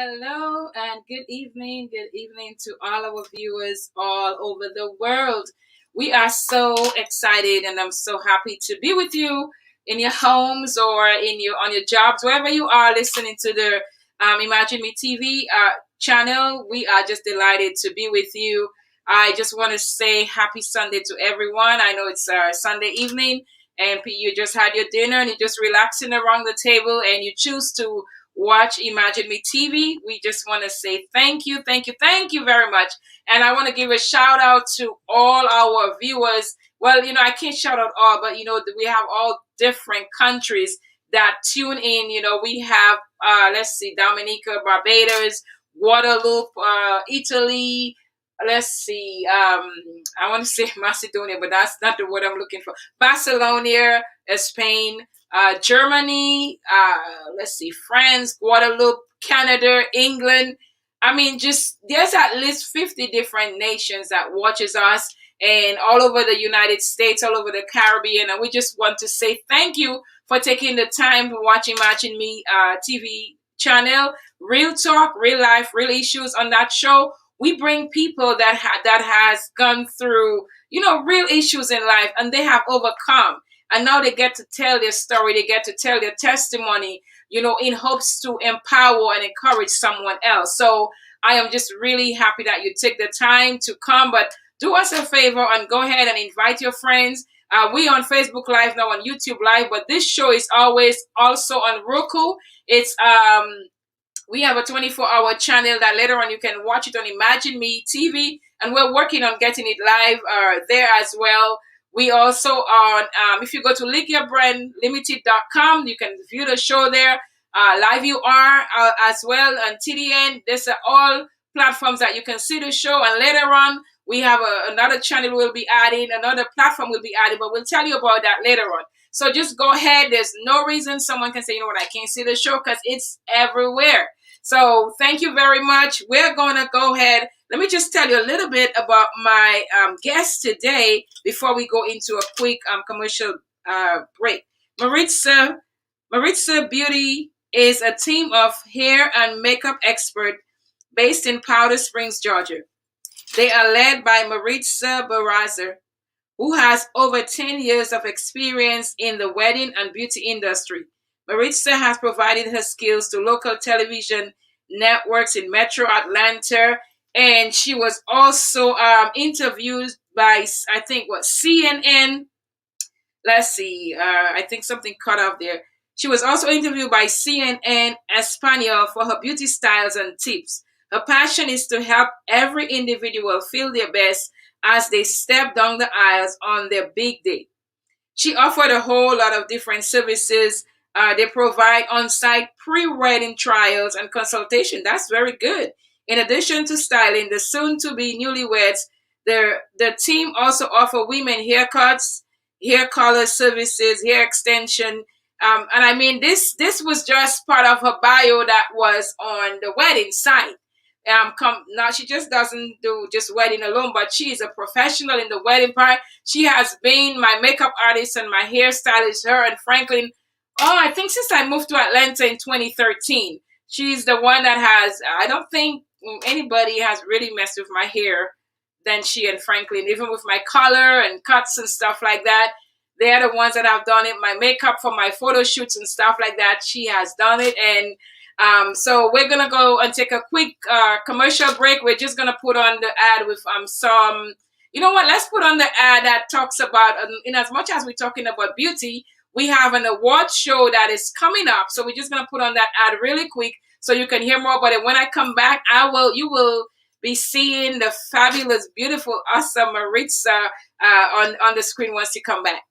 Hello and good evening. Good evening to all our viewers all over the world. We are so excited and I'm so happy to be with you in your homes or on your jobs, wherever you are listening to the Imagine Me TV channel. We are just delighted to be with you. I just want to say happy Sunday to everyone. I know it's Sunday evening and you just had your dinner and you're just relaxing around the table and you choose to watch Imagine Me TV. We just want to say thank you, thank you, thank you very much. And I want to give a shout out to all our viewers. Well, I can't shout out all, but we have all different countries that tune in. We have let's see, Dominica, Barbados, Guadeloupe, Italy. Let's see. I want to say Macedonia, but that's not the word I'm looking for. Barcelona, Spain, Germany, let's see, France, Guadeloupe, Canada, England. I mean, just there's at least 50 different nations that watches us and all over the United States, all over the Caribbean. And we just want to say thank you for taking the time to watch Imagine Me TV channel. Real talk, real life, real issues on that show. We bring people that has gone through, real issues in life and they have overcome. And now they get to tell their story. They get to tell their testimony, in hopes to empower and encourage someone else. So I am just really happy that you take the time to come. But do us a favor and go ahead and invite your friends. We on Facebook Live now, on YouTube Live, but this show is always also on Roku. It's we have a 24-hour channel that later on you can watch it on Imagine Me TV, and we're working on getting it live there as well. We also on, if you go to lickyourbrandlimited.com, you can view the show there. Live you are as well, and TDN. These are all platforms that you can see the show. And later on, we have another channel we'll be adding, another platform we'll be adding, but we'll tell you about that later on. So just go ahead. There's no reason someone can say, I can't see the show, because it's everywhere. So thank you very much. We're going to go ahead. Let me just tell you a little bit about my guest today before we go into a quick commercial break. Maritza Beauty is a team of hair and makeup experts based in Powder Springs, Georgia. They are led by Maritza Barraza, who has over 10 years of experience in the wedding and beauty industry. Maritza has provided her skills to local television networks in Metro Atlanta, and she was also interviewed by, I think, CNN. Let's see. I think something cut off there. She was also interviewed by CNN Español for her beauty styles and tips. Her passion is to help every individual feel their best as they step down the aisles on their big day. She offered a whole lot of different services. They provide on-site pre-wedding trials and consultation. That's very good. In addition to styling the soon-to-be newlyweds, the team also offer women haircuts, hair color services, hair extension. And I mean, this was just part of her bio that was on the wedding site. Now she just doesn't do just wedding alone, but she is a professional in the wedding part. She has been my makeup artist and my hairstylist, her and Franklin. Oh, I think since I moved to Atlanta in 2013, she's the one that has, I don't think anybody has really messed with my hair than she and Franklin, even with my color and cuts and stuff like that. They're the ones that have done it. My makeup for my photo shoots and stuff like that, she has done it. And so we're going to go and take a quick commercial break. We're just going to put on the ad with some, let's put on the ad that talks about, in as much as we're talking about beauty, we have an award show that is coming up. So we're just going to put on that ad really quick so you can hear more about it. When I come back, you will be seeing the fabulous, beautiful, awesome Maritza on the screen once you come back.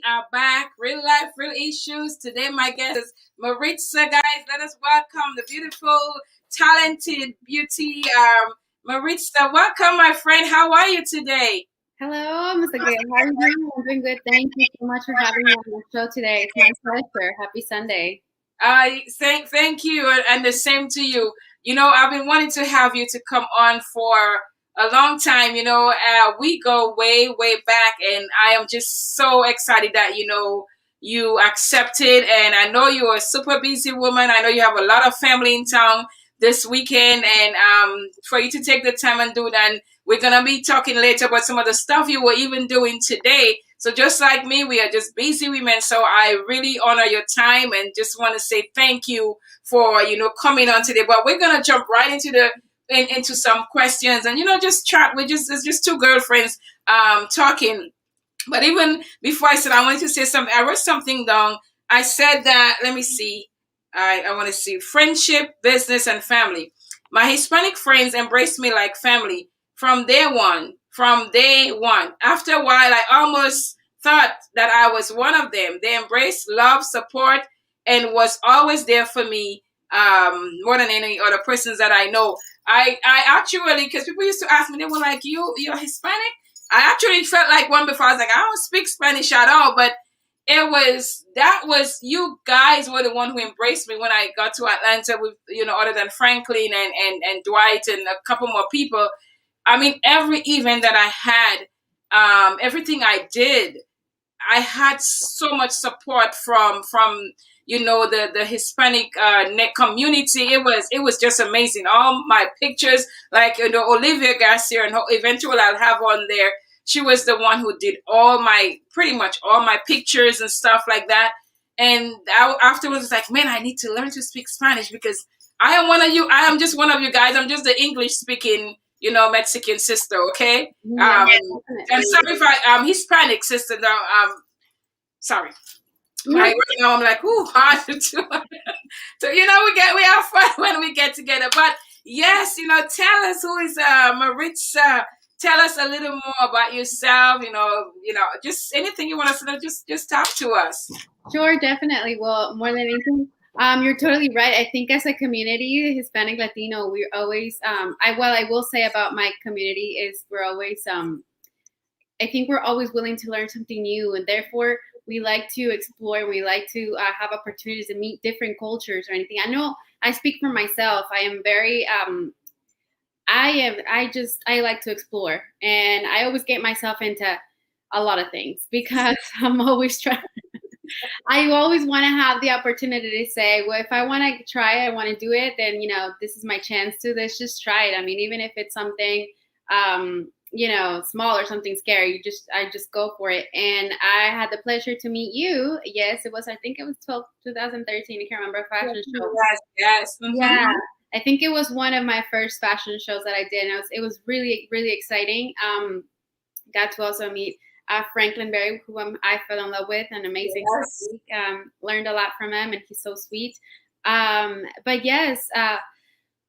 are back. Real life, real issues. Today, my guest is Maritza. Guys, let us welcome the beautiful, talented beauty, Maritza. Welcome, my friend. How are you today? Hello, Mr. Gay. How are you doing? I'm doing good. Thank you so much for having me on the show today. It's my pleasure. Happy Sunday. Thank you, and the same to you. I've been wanting to have you to come on for a long time. We go way, way back, and I am just so excited that you accepted. And I know you're a super busy woman. I know you have a lot of family in town this weekend, and for you to take the time and do that. And we're gonna be talking later about some of the stuff you were even doing today. So just like me, we are just busy women. So I really honor your time and just want to say thank you for coming on today. But we're gonna jump right into into some questions and just chat. It's just two girlfriends talking. But even before I said I wanted to say something, I wrote something down. I said that, let me see. I want to see friendship, business, and family. My Hispanic friends embraced me like family from day one. From day one. After a while, I almost thought that I was one of them. They embraced love, support, and was always there for me more than any other persons that I know. I actually, because people used to ask me, they were like, you're Hispanic? I actually felt like one before. I was like, I don't speak Spanish at all, but you guys were the one who embraced me when I got to Atlanta with other than Franklin and Dwight and a couple more people. I mean, every event that I had, everything I did, I had so much support from the Hispanic net community. It was just amazing. All my pictures, like Olivia Garcia, and eventually I'll have on there. She was the one who did pretty much all my pictures and stuff like that. And afterwards, it's like, man, I need to learn to speak Spanish because I am one of you. I am just one of you guys. I'm just the English speaking Mexican sister, okay? Yeah, And definitely. sorry if Hispanic sister, no, sorry. No, Right now I'm like, ooh, hard to do. So we have fun when we get together. But yes, tell us who is Maritza. Tell us a little more about yourself. Just anything you want us to know. Just talk to us. sure, definitely. Well, more than anything, you're totally right. I think as a community, Hispanic Latino, we're always I will say about my community is we're always I think we're always willing to learn something new, and therefore we like to explore. We like to have opportunities to meet different cultures or anything. I know I speak for myself. I am very I like to explore, and I always get myself into a lot of things because I'm always trying. I always want to have the opportunity to say, well, if I want to try it, I want to do it, then, this is my chance to, let's just try it. I mean, even if it's something, small or something scary, I just go for it. And I had the pleasure to meet you. Yes, I think it was 2013. I can't remember, a fashion show. Yes, yes. Mm-hmm. Yeah. I think it was one of my first fashion shows that I did. And it was really, really exciting. Got to also meet Franklin Berry, who I fell in love with, an amazing colleague. Learned a lot from him, and he's so sweet. But yes,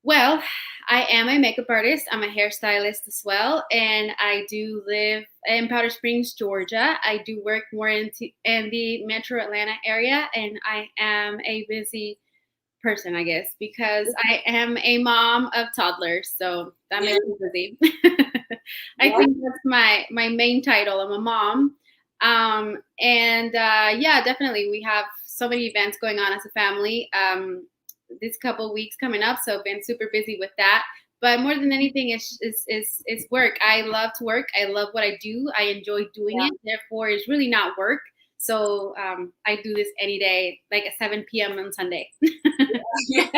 well, I am a makeup artist. I'm a hairstylist as well, and I do live in Powder Springs, Georgia. I do work more in the Metro Atlanta area, and I am a busy person, I guess, because I am a mom of toddlers, so that makes me busy. I think that's my main title. I'm a mom, and yeah, definitely we have so many events going on as a family. This couple weeks coming up, so I've been super busy with that. But more than anything, it's work. I love to work. I love what I do. I enjoy doing it. Therefore, it's really not work. So I do this any day, like at 7 p.m. on Sunday. Yeah.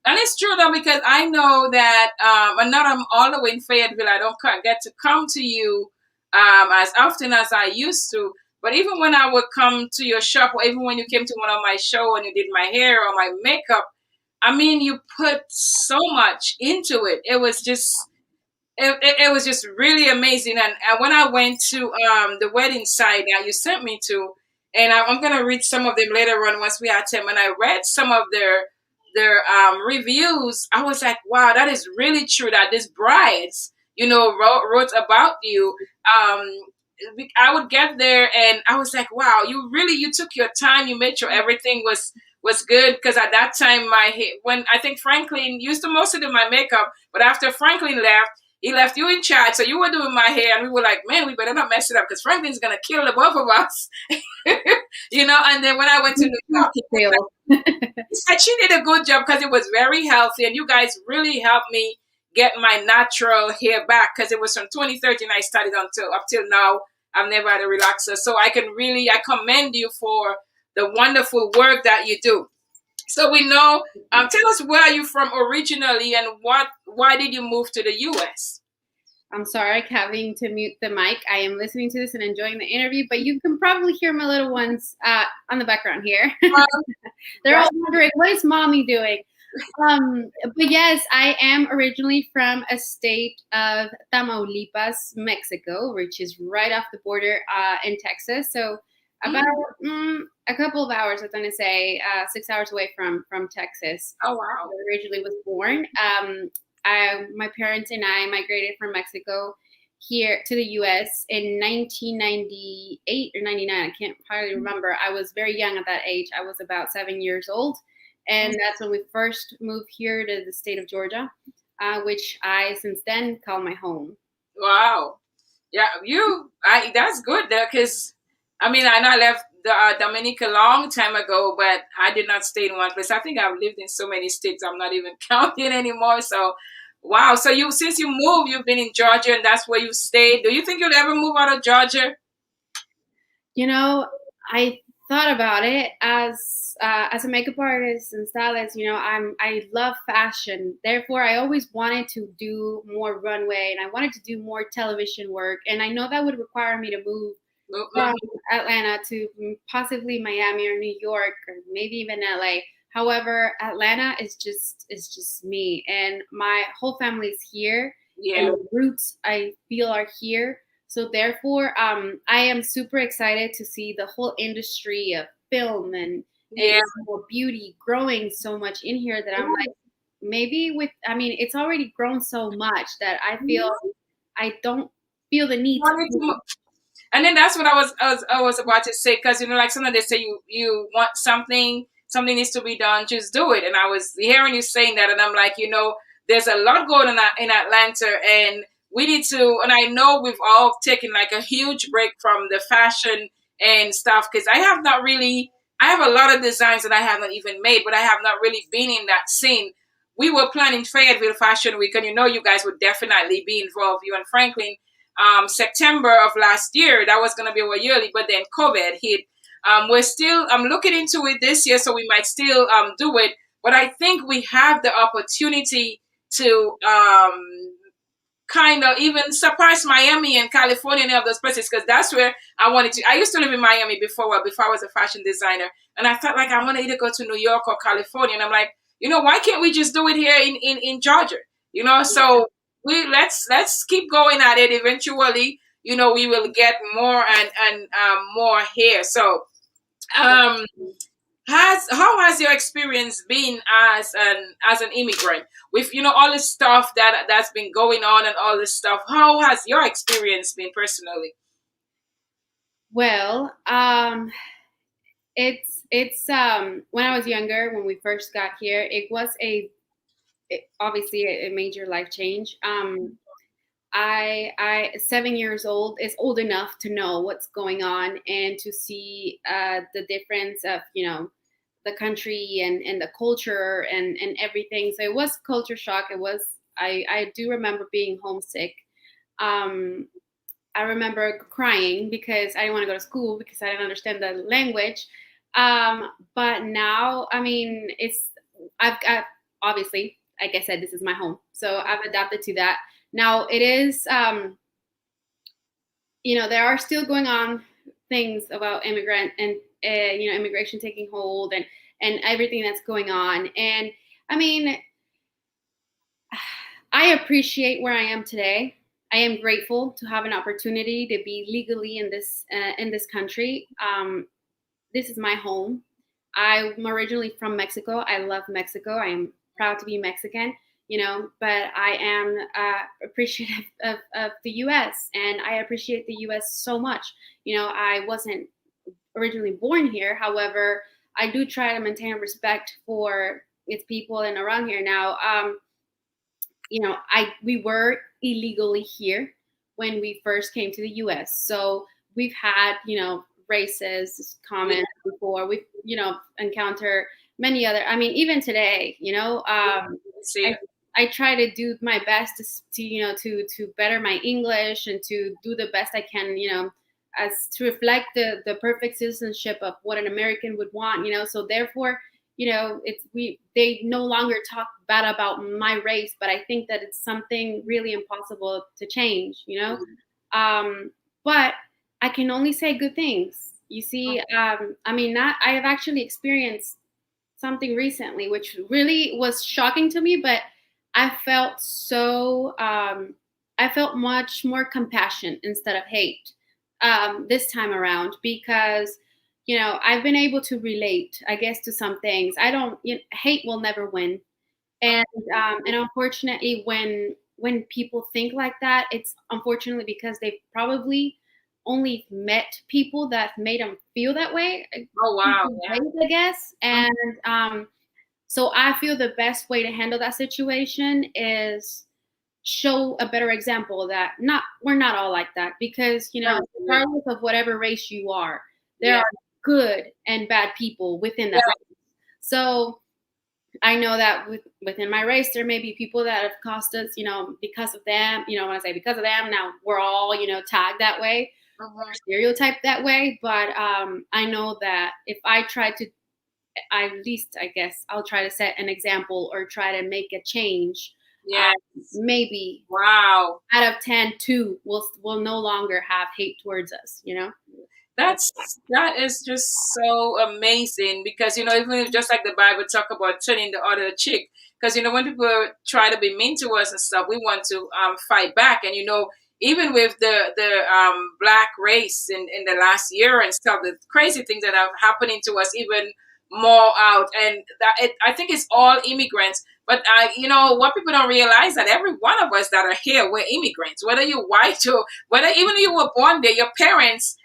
And it's true though, because I know that and now I'm all the way in Fayetteville. I don't get to come to you as often as I used to. But even when I would come to your shop, or even when you came to one of my show and you did my hair or my makeup, I mean, you put so much into it. It was just really amazing. And when I went to the wedding site that you sent me to, and I'm gonna read some of them later on once we had time. And I read some of their reviews. I was like, wow, that is really true. That these brides, wrote about you. Um, I would get there and I was like, wow, you took your time, you made sure everything was good, because at that time my hair, when I think Franklin used to mostly do my makeup, but after Franklin left, he left you in charge, so you were doing my hair, and we were like, man, we better not mess it up because Franklin's gonna kill the both of us. And then when I went to New York, he said she did a good job because it was very healthy, and you guys really helped me get my natural hair back, because it was from 2013 I started until up till now. I've never had a relaxer, so I commend you for the wonderful work that you do. So we know. Tell us, where are you from originally, and why did you move to the U.S.? I'm sorry, having to mute the mic. I am listening to this and enjoying the interview, but you can probably hear my little ones on the background here. They're all wondering, what is mommy doing? But yes, I am originally from a state of Tamaulipas, Mexico, which is right off the border in Texas. So about a couple of hours, I was going to say 6 hours away from Texas. Oh, wow. I originally was born. My parents and I migrated from Mexico here to the U.S. in 1998 or 99. I can't hardly remember. I was very young at that age. I was about 7 years old. And that's when we first moved here to the state of Georgia, which I since then call my home. Wow. Yeah, that's good there, because I mean, I know I left Dominica a long time ago, but I did not stay in one place. I think I've lived in so many states, I'm not even counting anymore. So, wow. So since you moved, you've been in Georgia, and that's where you stayed. Do you think you'll ever move out of Georgia? I thought about it as a makeup artist and stylist. I love fashion. Therefore, I always wanted to do more runway, and I wanted to do more television work. And I know that would require me to move from Atlanta to possibly Miami or New York, or maybe even LA. However, Atlanta is just me, and my whole family's here. Yeah. And the roots I feel are here. So therefore, I am super excited to see the whole industry of film and beauty growing so much in here that I'm like, maybe it's already grown so much that I feel I don't feel the need to. And then that's what I was about to say, because like sometimes they say you want something needs to be done, just do it. And I was hearing you saying that, and I'm like, there's a lot going on in Atlanta, and we need to. And I know we've all taken like a huge break from the fashion and stuff, because I have a lot of designs that I haven't even made, but I have not really been in that scene. We were planning Fayetteville Fashion Week, and you guys would definitely be involved, you and Franklin. September of last year, that was going to be our yearly, but then COVID hit. I'm looking into it this year, so we might still do it. But I think we have the opportunity to kind of even surpass Miami and California and all those places, because that's where I wanted to. I used to live in Miami before I was a fashion designer, and I felt like I want to either go to New York or California, and I'm like, why can't we just do it here in Georgia? So let's keep going at it. Eventually, we will get more and more here. So, how has your experience been as an immigrant with all the stuff that's been going on and all this stuff? How has your experience been personally? Well, it's when I was younger, when we first got here, it was obviously a major life change. I 7 years old is old enough to know what's going on and to see the difference of the country and the culture and everything. So it was culture shock. I do remember being homesick. I remember crying because I didn't want to go to school because I didn't understand the language. But now, I've got, obviously, like I said, this is my home. So I've adapted to that. Now it is, there are still going on things about immigration taking hold and everything that's going on. And I appreciate where I am today. I am grateful to have an opportunity to be legally in this country. This is my home. I'm originally from Mexico. I love Mexico. I am proud to be Mexican. but I am appreciative of the U.S. and I appreciate the U.S. so much. I wasn't originally born here. However, I do try to maintain respect for its people and around here. Now, we were illegally here when we first came to the U.S. So we've had, racist comments before. We've, encountered many other. I mean, even today, I try to do my best to better my English and to do the best I can, as to reflect the perfect citizenship of what an American would want, So therefore, they no longer talk bad about my race, but I think that it's something really impossible to change, But I can only say good things. You see, I have actually experienced something recently, which really was shocking to me, but I felt I felt much more compassion instead of hate this time around because, I've been able to relate, I guess, to some things. I don't, hate will never win. And unfortunately, when people think like that, it's unfortunately because they've probably only met people that made them feel that way. Oh wow! Yeah. I guess, and so I feel the best way to handle that situation is show a better example that we're not all like that because regardless of whatever race you are, there are good and bad people within that race. So I know that within my race, there may be people that have cost us, because of them. When I say because of them, now we're all, tagged that way, stereotyped that way. But I know that if I try to, at least I guess I'll try to set an example or try to make a change. Yeah. Maybe. Wow. Out of 10, 2 will no longer have hate towards us. That is just so amazing because even if just like the Bible talk about turning the other cheek, because when people try to be mean to us and stuff, we want to fight back. And even with the black race in the last year and stuff, the crazy things that are happening to us even more out, and I think it's all immigrants. But what people don't realize that every one of us that are here, we're immigrants. Whether you're white or whether even you were born there, your parents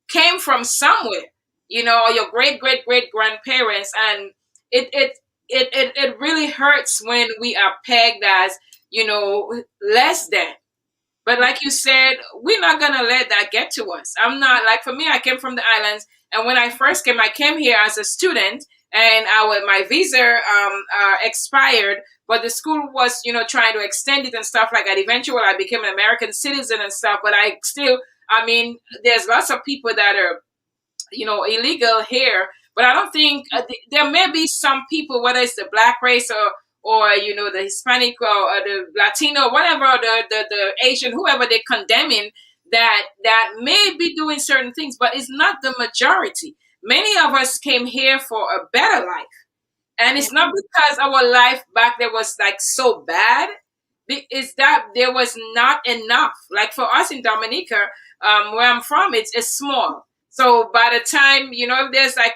came from somewhere, or your great grandparents, and it really hurts when we are pegged as less than. But like you said, we're not gonna let that get to us. I'm not like for me. I came from the islands, and when I first came, I came here as a student, and my visa expired. But the school was, trying to extend it and stuff like that. Eventually, I became an American citizen and stuff. But there's lots of people that are, illegal here. But I don't think there may be some people, whether it's the black race or the Hispanic or the Latino, whatever, or the Asian, whoever they're condemning, that may be doing certain things, but it's not the majority. Many of us came here for a better life, and it's not because our life back there was like so bad. It's that there was not enough. Like for us in Dominica, where I'm from, it's small. So by the time, if there's like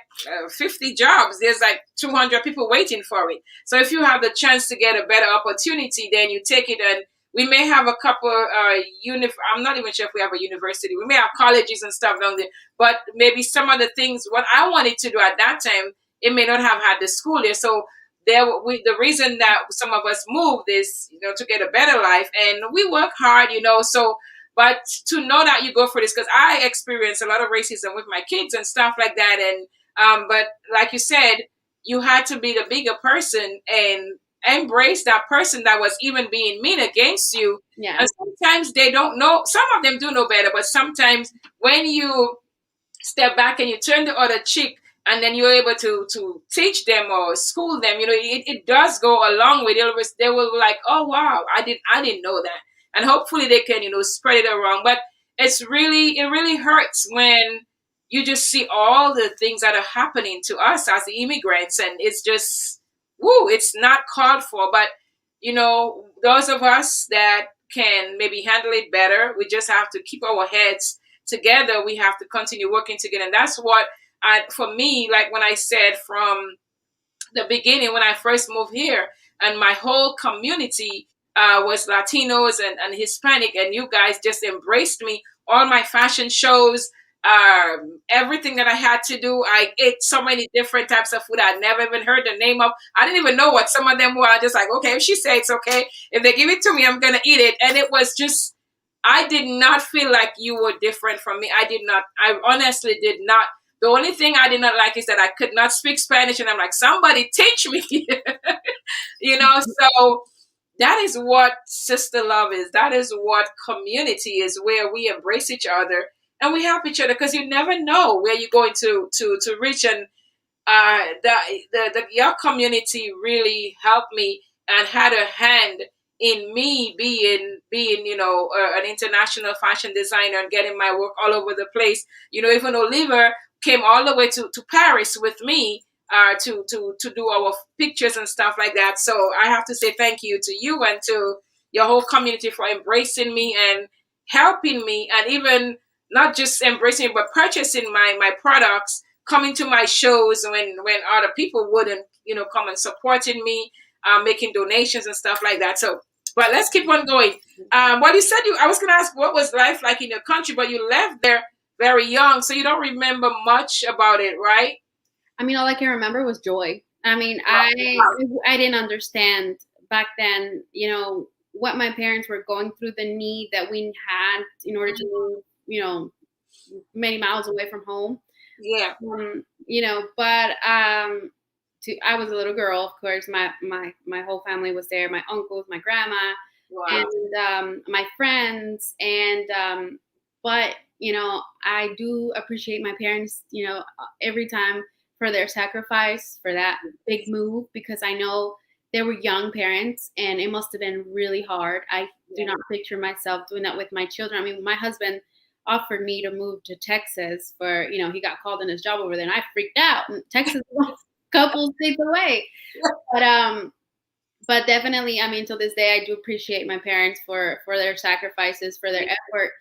50 jobs, there's like 200 people waiting for it. So if you have the chance to get a better opportunity, then you take it. And we may have a couple, I'm not even sure if we have a university. We may have colleges and stuff down there. But maybe some of the things, what I wanted to do at that time, it may not have had the school there. So the reason that some of us moved is, to get a better life. And we work hard, so... But to know that you go for this, because I experienced a lot of racism with my kids and stuff like that. And but like you said, you had to be the bigger person and embrace that person that was even being mean against you. Yeah. And sometimes they don't know. Some of them do know better, but sometimes when you step back and you turn the other cheek, and then you're able to teach them or school them, it does go a long way. They will be like, oh wow, I didn't know that. And hopefully they can, spread it around. But it really hurts when you just see all the things that are happening to us as the immigrants, and it's just, it's not called for. But those of us that can maybe handle it better, we just have to keep our heads together. We have to continue working together, and that's what for me, like when I said from the beginning when I first moved here, and my whole community was Latinos and Hispanic, and you guys just embraced me. All my fashion shows, everything that I had to do. I ate so many different types of food I'd never even heard the name of. I didn't even know what some of them were. I just like, okay, if she said it's okay, if they give it to me, I'm gonna eat it. And it was just, I did not feel like you were different from me. I did not. I honestly did not. The only thing I did not like is that I could not speak Spanish, and I'm like, somebody teach me. So that is what sister love is. That is what community is, where we embrace each other and we help each other, because you never know where you're going to reach. And your community really helped me and had a hand in me being an international fashion designer and getting my work all over the place. Even Oliver came all the way to Paris with me to do our pictures and stuff like that. So I have to say thank you to you and to your whole community for embracing me and helping me, and even not just embracing but purchasing my products, coming to my shows when other people wouldn't, come and supporting me, making donations and stuff like that. So, but let's keep on going. Well, you said I was going to ask what was life like in your country, but you left there very young, so you don't remember much about it, right? I mean, all I can remember was joy. I mean, I didn't understand back then, what my parents were going through, the need that we had in order to move, many miles away from home. Yeah. But I was a little girl, of course. My whole family was there. My uncles, my grandma, Wow. and my friends. And but I do appreciate my parents. Every time for their sacrifice for that big move, because I know they were young parents and it must have been really hard. I do not picture myself doing that with my children. I mean, my husband offered me to move to Texas for, he got called in his job over there, and I freaked out. And Texas was a couple states away. But definitely, I mean, till this day, I do appreciate my parents for their sacrifices, for their effort.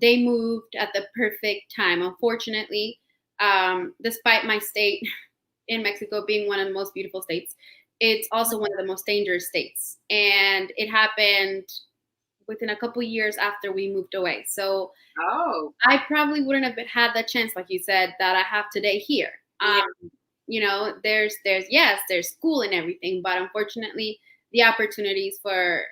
They moved at the perfect time. Unfortunately, despite my state in Mexico being one of the most beautiful states, it's also one of the most dangerous states. And it happened within a couple years after we moved away. So I probably wouldn't have had the chance, like you said, that I have today here. There's school and everything, but unfortunately the opportunities that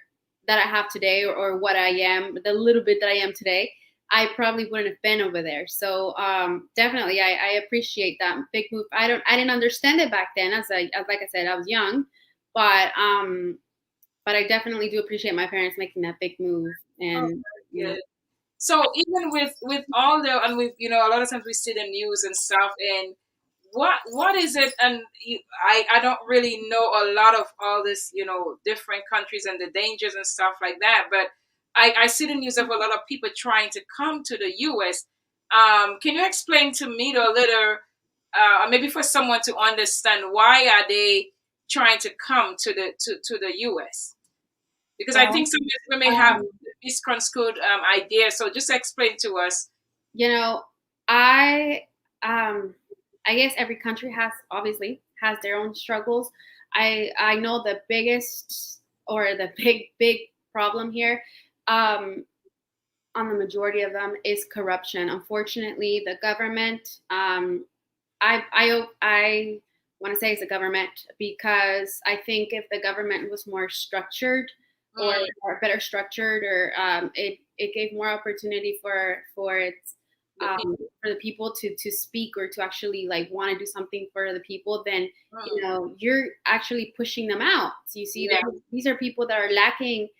I have today, or what I am, the little bit that I am today, I probably wouldn't have been over there. So definitely I appreciate that big move. I didn't understand it back then, as like I said, I was young, but I definitely do appreciate my parents making that big move. And so even with all and with a lot of times we see the news and stuff, and what is it? And I don't really know a lot of all this, different countries and the dangers and stuff like that, but I see the news of a lot of people trying to come to the US. Can you explain to me a little, maybe for someone to understand, why are they trying to come to the US? Because I think some people may have misconstrued idea. So just explain to us. I guess every country obviously has their own struggles. I know the biggest, or the big problem here, on the majority of them, is corruption. Unfortunately, the government, I want to say it's the government, because I think if the government was more structured, or better structured, or it gave more opportunity for the people to speak, or to actually want to do something for the people, then you're actually pushing them out. So you see, these are people that are lacking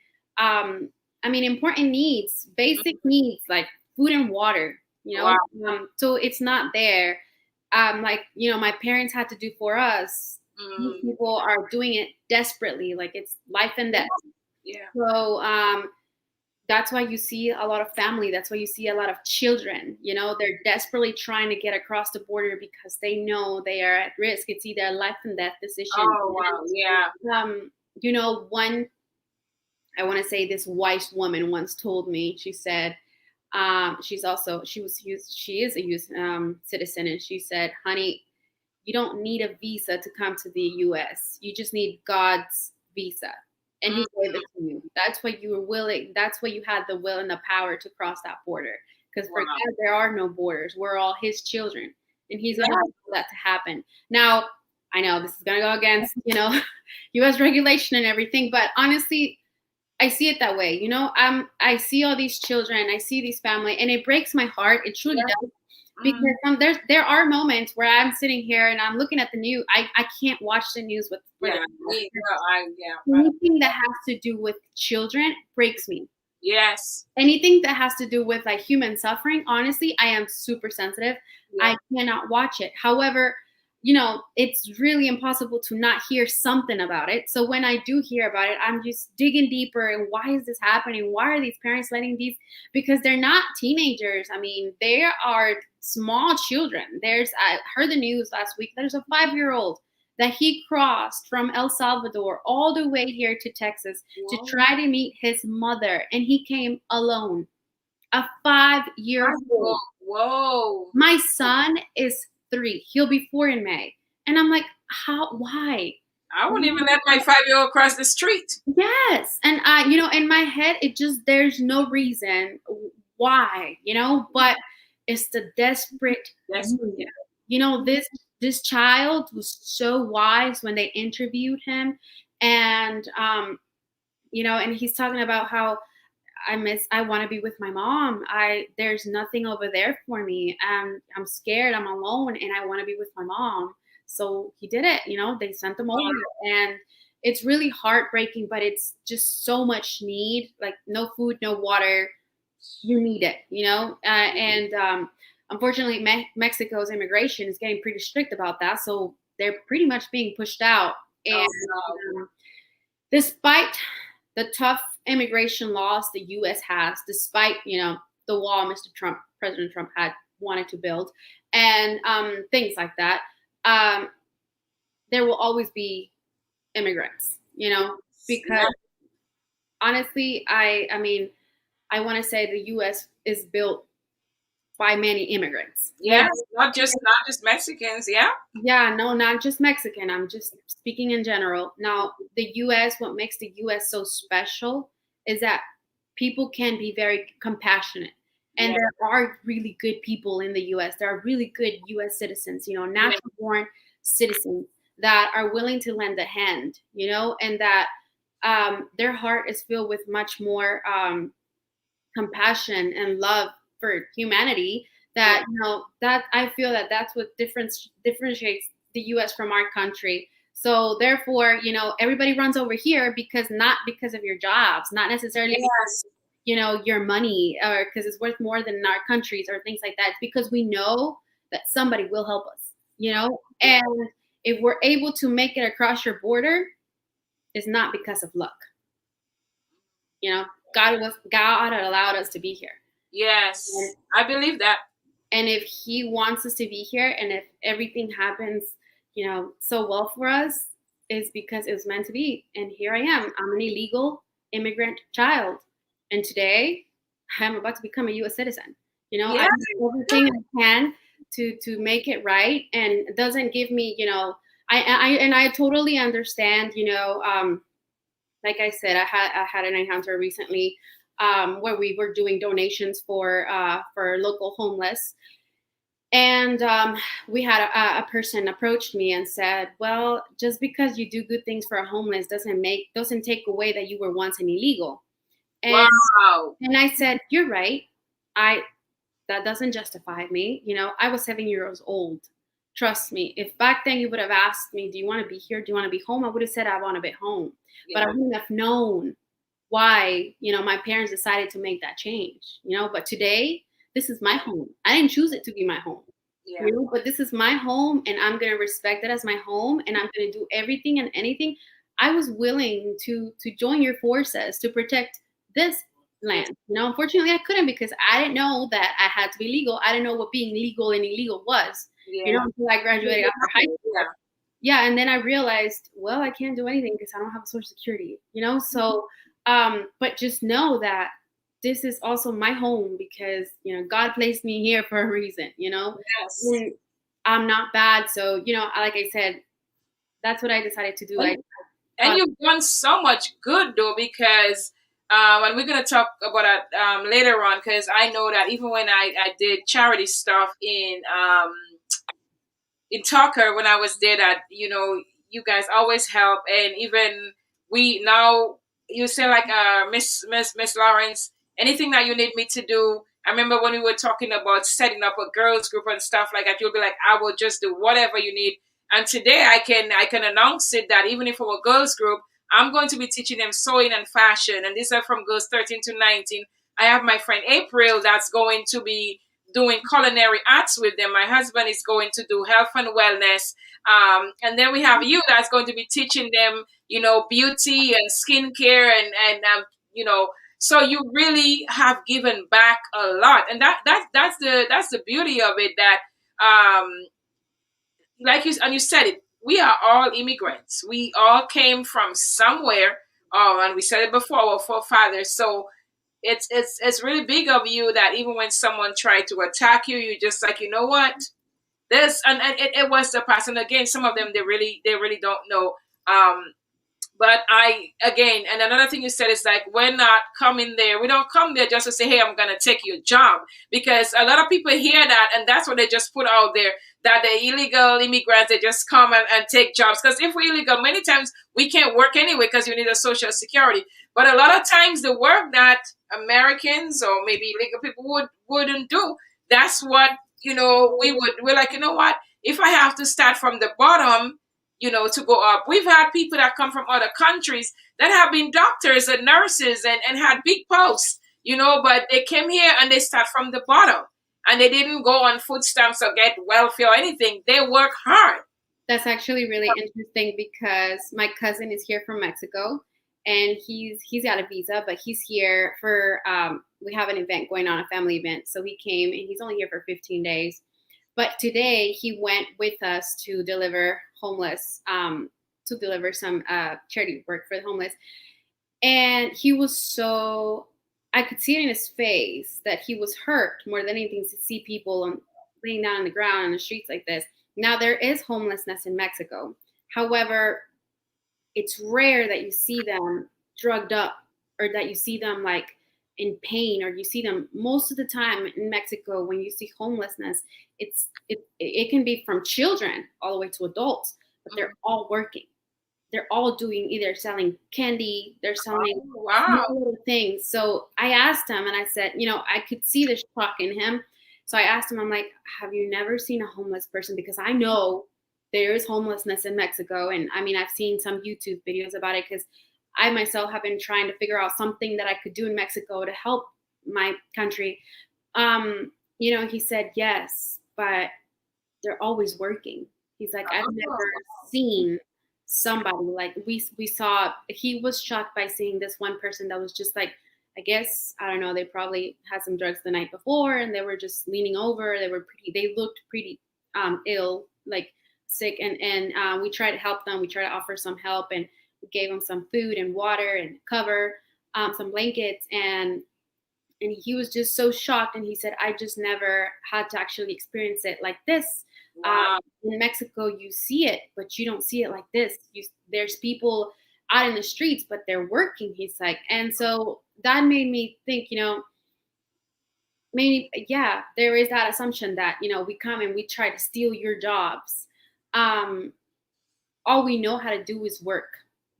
important needs, basic needs, like food and water, so it's not there. My parents had to do for us. These people are doing it desperately, like it's life and death. So that's why you see a lot of family. That's why you see a lot of children. They're desperately trying to get across the border because they know they are at risk. It's either a life and death decision. Oh wow! Yeah. One, I want to say, this wise woman once told me. She said, she is a U.S. Citizen, and she said, "Honey, you don't need a visa to come to the U.S. You just need God's visa, and he gave it to you. That's what you were willing. That's what you had the will and the power to cross that border. Because for God, there are no borders. We're all His children, and He's going to allow that to happen. Now, I know this is going to go against, U.S. regulation and everything, but honestly, I see it that way. I see all these children, I see these family, and it breaks my heart. It truly does. Because there are moments where I'm sitting here and I'm looking at the news. I can't watch the news with anything that has to do with children breaks me. Yes. Anything that has to do with like human suffering, honestly, I am super sensitive. I cannot watch it. However, it's really impossible to not hear something about it. So when I do hear about it, I'm just digging deeper. And why is this happening? Why are these parents letting these? Because they're not teenagers. I mean, they are small children. I heard the news last week. There's a 5-year-old that he crossed from El Salvador all the way here to Texas to try to meet his mother. And he came alone. A 5-year-old. Whoa. My son is 3. He'll be 4 in May. And I'm like, why? I wouldn't even let my 5-year-old cross the street. Yes. And in my head, there's no reason why, but it's the desperate. This child was so wise when they interviewed him, and and he's talking about how I want to be with my mom. There's nothing over there for me. I'm scared. I'm alone, and I want to be with my mom. So he did it. They sent him over, and it's really heartbreaking. But it's just so much need. Like no food, no water. You need it. And unfortunately, Mexico's immigration is getting pretty strict about that. So they're pretty much being pushed out. And despite the tough immigration laws the U.S. has, despite the wall President Trump had wanted to build, and things like that, there will always be immigrants. Because honestly, I want to say the U.S. is built by many immigrants. Yes, not just Mexicans. Yeah, no, not just Mexican. I'm just speaking in general. Now, the U.S., what makes the U.S. so special is that people can be very compassionate. And there are really good people in the U.S. There are really good U.S. citizens, natural born citizens that are willing to lend a hand, and that their heart is filled with much more compassion and love for humanity. That that I feel that's what differentiates the U.S. from our country. So therefore, everybody runs over here not because of your jobs, not necessarily because, your money, or because it's worth more than our countries or things like that. It's because we know that somebody will help us, and if we're able to make it across your border, it's not because of luck. God allowed us to be here. Yes, I believe that. And if He wants us to be here, and if everything happens, so well for us, is because it was meant to be. And here I am. I'm an illegal immigrant child, and today I'm about to become a U.S. citizen. I do everything I can to make it right, and it doesn't give me, I totally understand. Like I said, I had an encounter recently where we were doing donations for local homeless. And we had a person approached me and said, well, just because you do good things for a homeless doesn't take away that you were once an illegal. And, wow. And I said, you're right. That doesn't justify me. I was 7 years old. Trust me. If back then you would have asked me, do you want to be here? Do you want to be home? I would have said, I want to be home. But I wouldn't have known why, my parents decided to make that change, but today, this is my home. I didn't choose it to be my home, but this is my home, and I'm going to respect it as my home, and I'm going to do everything and anything. I was willing to join your forces to protect this land. Unfortunately, I couldn't because I didn't know that I had to be legal. I didn't know what being legal and illegal was, until I graduated after high school. Yeah, and then I realized, well, I can't do anything because I don't have a Social Security, So, but just know that this is also my home because, God placed me here for a reason, Yes. And I'm not bad. So, like I said, that's what I decided to do. And you've done so much good though, because and we're gonna talk about that later on, because I know that even when I did charity stuff in Tucker when I was there, that you guys always help. And even we now, you say like Miss Lawrence, anything that you need me to do. I remember when we were talking about setting up a girls group and stuff like that, you'll be like, I will just do whatever you need. And today I can announce it that even if for a girls group, I'm going to be teaching them sewing and fashion, and these are from girls 13 to 19. I have my friend April that's going to be doing culinary arts with them. My husband is going to do health and wellness. And then we have you that's going to be teaching them, beauty and skincare and so you really have given back a lot. And that's the beauty of it, that um, like you said it, we are all immigrants. We all came from somewhere. And we said it before, our forefathers. So it's really big of you that even when someone tried to attack you, you just like, you know what, this and it was the past. And again, some of them they really don't know. But I again, and another thing you said is like, we're not coming there. We don't come there just to say, hey, I'm gonna take your job, because a lot of people hear that, and that's what they just put out there, that the illegal immigrants, they just come and take jobs. Because if we're illegal, many times we can't work anyway because you need a social security. But a lot of times the work that Americans or maybe illegal people wouldn't do, that's what we're like, you know what? If I have to start from the bottom, to go up. We've had people that come from other countries that have been doctors and nurses and had big posts, but they came here and they start from the bottom, and they didn't go on food stamps or get welfare or anything. They work hard. That's actually really interesting because my cousin is here from Mexico, and he's got a visa, but he's here for we have an event going on, a family event. So he came and he's only here for 15 days. But today he went with us to deliver to deliver some charity work for the homeless. And he was I could see it in his face that he was hurt more than anything to see people laying down on the ground on the streets like this. Now, there is homelessness in Mexico. However, it's rare that you see them drugged up or that you see them like in pain, or you see them most of the time in Mexico. When you see homelessness, it can be from children all the way to adults, but they're all working. They're all doing, either selling candy, they're selling little things. So I asked him and I said, I could see the shock in him. So I asked him, I'm like, have you never seen a homeless person? Because I know there is homelessness in Mexico. And I mean, I've seen some YouTube videos about it, because I myself have been trying to figure out something that I could do in Mexico to help my country. He said, yes, but they're always working. He's like, I've never seen somebody like we saw. He was shocked by seeing this one person that was just like, I guess, I don't know, they probably had some drugs the night before and they were just leaning over. They looked pretty ill, like sick. And we tried to help them. We tried to offer some help, and we gave them some food and water and cover, some blankets. And he was just so shocked. And he said, I just never had to actually experience it like this. Wow. In Mexico, you see it, but you don't see it like this. There's people out in the streets, but they're working, he's like. And so that made me think, maybe, yeah, there is that assumption that, we come and we try to steal your jobs. All we know how to do is work.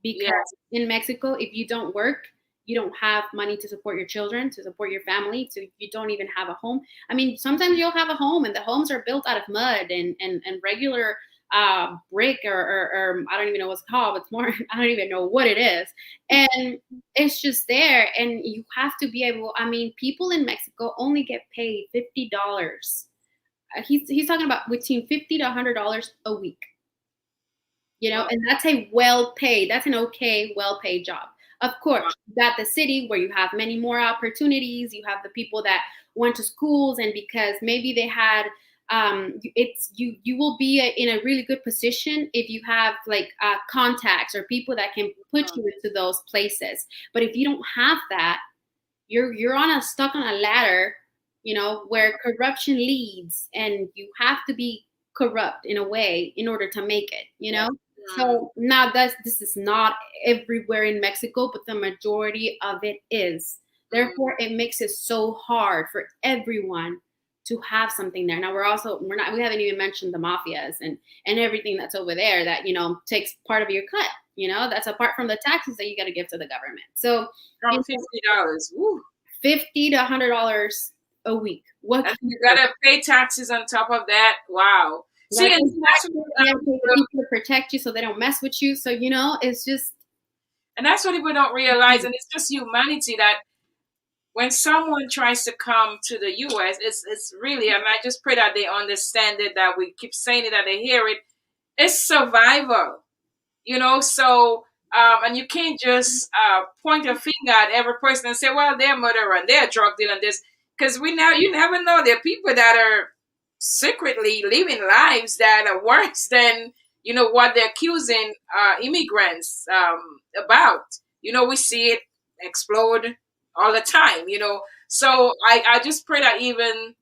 Because in Mexico, if you don't work, you don't have money to support your children, to support your family, so you don't even have a home. I mean, sometimes you'll have a home and the homes are built out of mud and regular brick or I don't even know what's called. It's more, I don't even know what it is. And it's just there. And you have to be able, I mean, people in Mexico only get paid $50. He's talking about between $50 to $100 a week. And that's an okay, well-paid job. Of course, you got the city where you have many more opportunities. You have the people that went to schools, and because maybe they had, you will be in a really good position if you have like contacts or people that can put you into those places. But if you don't have that, you're stuck on a ladder, where corruption leads, and you have to be corrupt in a way in order to make it. So now this is not everywhere in Mexico, but the majority of it is. Therefore, it makes it so hard for everyone to have something there. Now we haven't even mentioned the mafias and everything that's over there that, takes part of your cut. That's apart from the taxes that you got to give to the government. So From $50. Woo. $50 to $100 a week. What and you gotta pay taxes on top of that. Wow. See, and that's what, people to protect you so they don't mess with you. So it's just, and that's what people don't realize. And it's just humanity that when someone tries to come to the U.S., it's really, and I just pray that they understand it, that we keep saying it, that they hear it. It's survival, So, and you can't just point a finger at every person and say, "Well, they're a murderer and they're a drug dealer," and this, because you never know. There are people that are secretly living lives that are worse than what they're accusing immigrants about. We see it explode all the time. So I just pray that even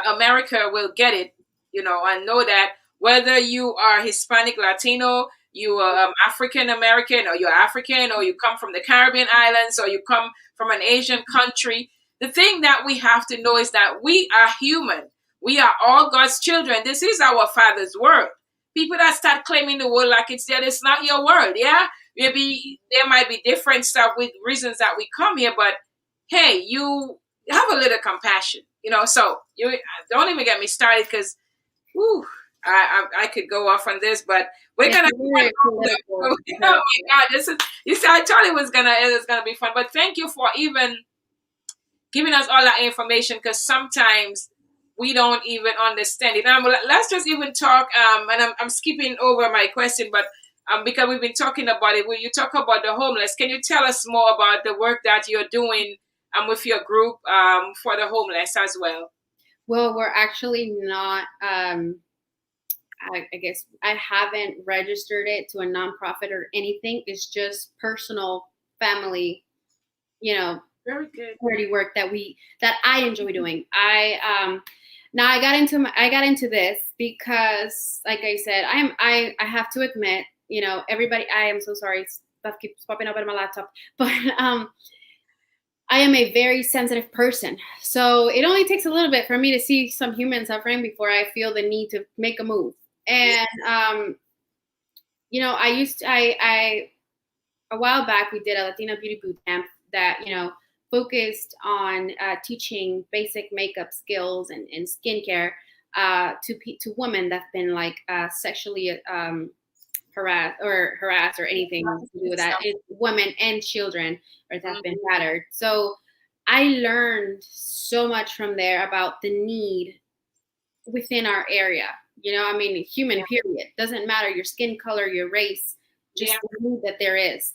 America will get it, and know that whether you are Hispanic, Latino, you are African American, or you're African, or you come from the Caribbean islands, or you come from an Asian country, the thing that we have to know is that we are human. We are all God's children. This is our Father's world. People that start claiming the world like it's there, it's not your world. Yeah, maybe there might be different stuff with reasons that we come here, but hey, you have a little compassion, So you don't even get me started because, I could go off on this, but we're gonna. Oh my God, this is. You see, I thought it was gonna be fun, but thank you for even giving us all that information because sometimes we don't even understand it. Let's just even talk. And I'm skipping over my question, but because we've been talking about it, when you talk about the homeless, can you tell us more about the work that you're doing with your group for the homeless as well? Well, we're actually not. I guess I haven't registered it to a nonprofit or anything. It's just personal, family, very good charity work that I enjoy doing. Now I got into this because, like I said, I have to admit, everybody. I am so sorry. Stuff keeps popping up on my laptop, but I am a very sensitive person. So it only takes a little bit for me to see some human suffering before I feel the need to make a move. And I a while back we did a Latina beauty boot camp that focused on teaching basic makeup skills and skincare to women that've been sexually harassed or anything to do with that. It's women and children or that have been battered. So I learned so much from there about the need within our area. Human period. Doesn't matter your skin color, your race, just the need that there is.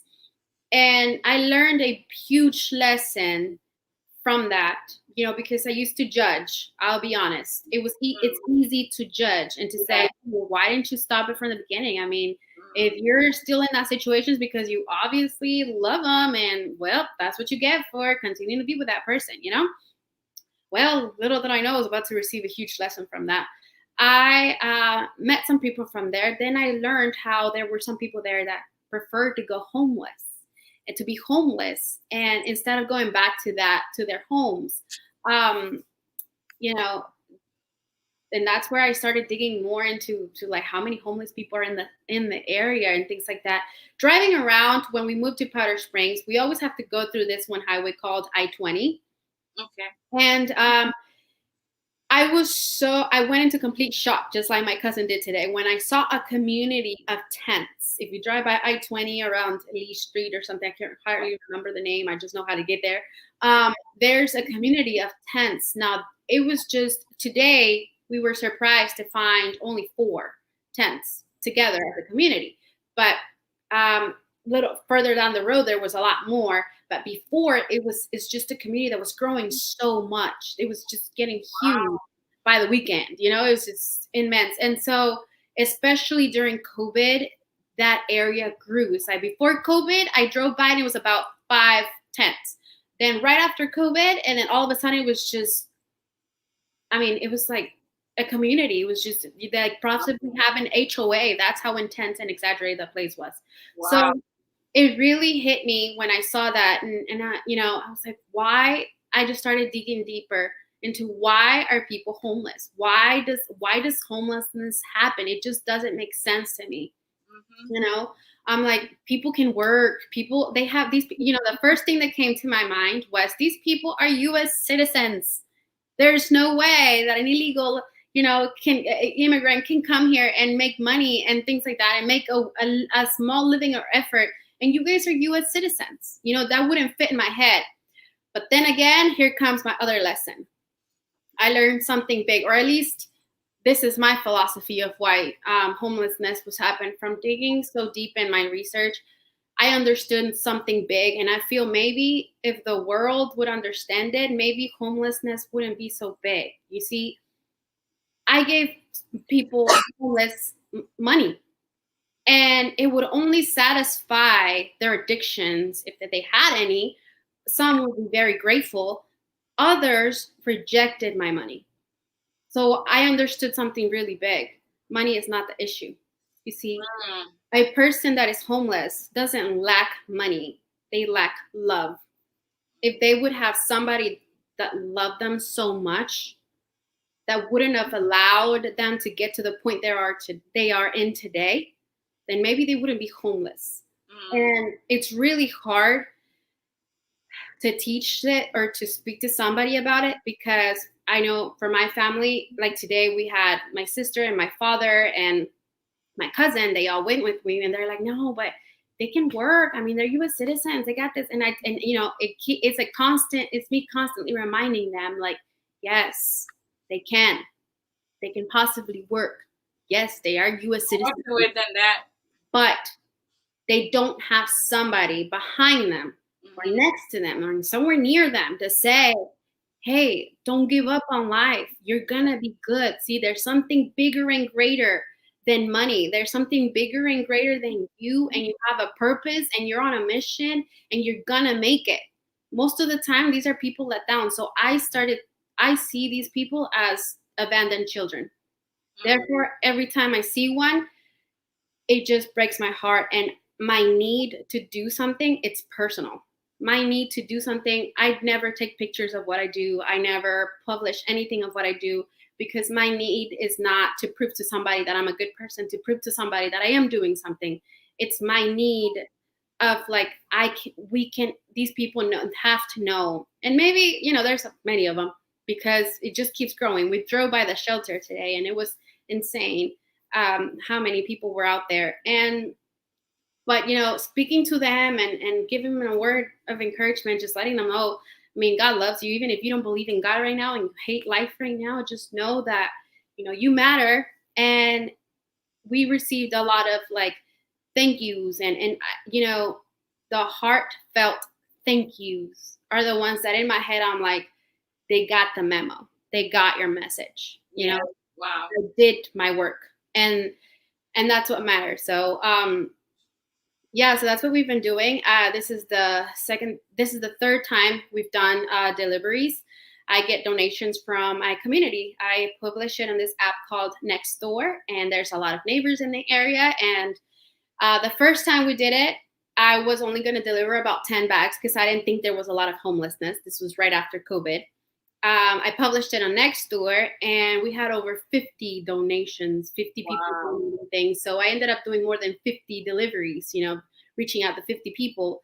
And I learned a huge lesson from that, because I used to judge. I'll be honest. It's easy to judge and to say, well, why didn't you stop it from the beginning? If you're still in that situation, it's because you obviously love them, and well, that's what you get for continuing to be with that person, Well, little did I know I was about to receive a huge lesson from that. I met some people from there. Then I learned how there were some people there that preferred to go homeless and to be homeless. And instead of going back to their homes, and that's where I started digging more into how many homeless people are in the area and things like that. Driving around, when we moved to Powder Springs, we always have to go through this one highway called I-20. Okay. And I went into complete shock, just like my cousin did today, when I saw a community of tents. If you drive by I-20 around Lee Street or something, I can't hardly remember the name. I just know how to get there. There's a community of tents. Now, it was just today, we were surprised to find only 4 tents together as a community. But little further down the road, there was a lot more. But before, it's just a community that was growing so much. It was just getting huge by the weekend. It was just immense. And so, especially during COVID, that area grew. It's like before COVID, I drove by and it was about 5 tents. Then right after COVID, and then all of a sudden it was just, it was like a community. It was just like possibly have an HOA. That's how intense and exaggerated the place was. Wow. So it really hit me when I saw that, and I, I was like, why? I just started digging deeper into why are people homeless? Why does homelessness happen? It just doesn't make sense to me. Mm-hmm. You know, I'm like, people can work. People, they have these. The first thing that came to my mind was these people are U.S. citizens. There's no way that an illegal, immigrant can come here and make money and things like that and make a small living or effort. And you guys are U.S. citizens. That wouldn't fit in my head. But then again, here comes my other lesson. I learned something big, or at least this is my philosophy of why homelessness was happening. From digging so deep in my research, I understood something big, and I feel maybe if the world would understand it, maybe homelessness wouldn't be so big. You see, I gave people homeless money, and it would only satisfy their addictions if they had any. Some would be very grateful. Others rejected my money. So I understood something really big. Money is not the issue. You see, a person that is homeless doesn't lack money. They lack love. If they would have somebody that loved them so much, that wouldn't have allowed them to get to the point they are in today, then maybe they wouldn't be homeless. And it's really hard to teach it or to speak to somebody about it, because I know for my family, like today we had my sister and my father and my cousin, they all went with me, and they're like, no, but they can work. I mean, they're U.S. citizens. They got this. And it's me constantly reminding them, like, yes, they can. They can possibly work. Yes, they are U.S. citizens. More to it than that. But they don't have somebody behind them or next to them or somewhere near them to say, hey, don't give up on life. You're going to be good. See, there's something bigger and greater than money. There's something bigger and greater than you, and you have a purpose, and you're on a mission, and you're going to make it. Most of the time, these are people let down. So I see these people as abandoned children. Therefore, every time I see one, it just breaks my heart. And my need to do something, it's personal. My need to do something, I'd never take pictures of what I do. I never publish anything of what I do, because my need is not to prove to somebody that I'm a good person, to prove to somebody that I am doing something. It's my need of like, these people have to know. And maybe, there's many of them, because it just keeps growing. We drove by the shelter today, and it was insane how many people were out there. But speaking to them and giving them a word of encouragement, just letting them know, I mean, God loves you. Even if you don't believe in God right now and you hate life right now, just know that, you matter. And we received a lot of like thank yous, and the heartfelt thank yous are the ones that in my head, I'm like, they got the memo. They got your message. Wow. I did my work, and that's what matters. So, yeah, so that's what we've been doing. This is the third time we've done deliveries. I get donations from my community. I publish it on this app called Nextdoor, and there's a lot of neighbors in the area. And the first time we did it, I was only going to deliver about 10 bags because I didn't think there was a lot of homelessness. This was right after COVID. I published it on Nextdoor, and we had over 50 donations, 50 people donating things. So I ended up doing more than 50 deliveries, reaching out to 50 people.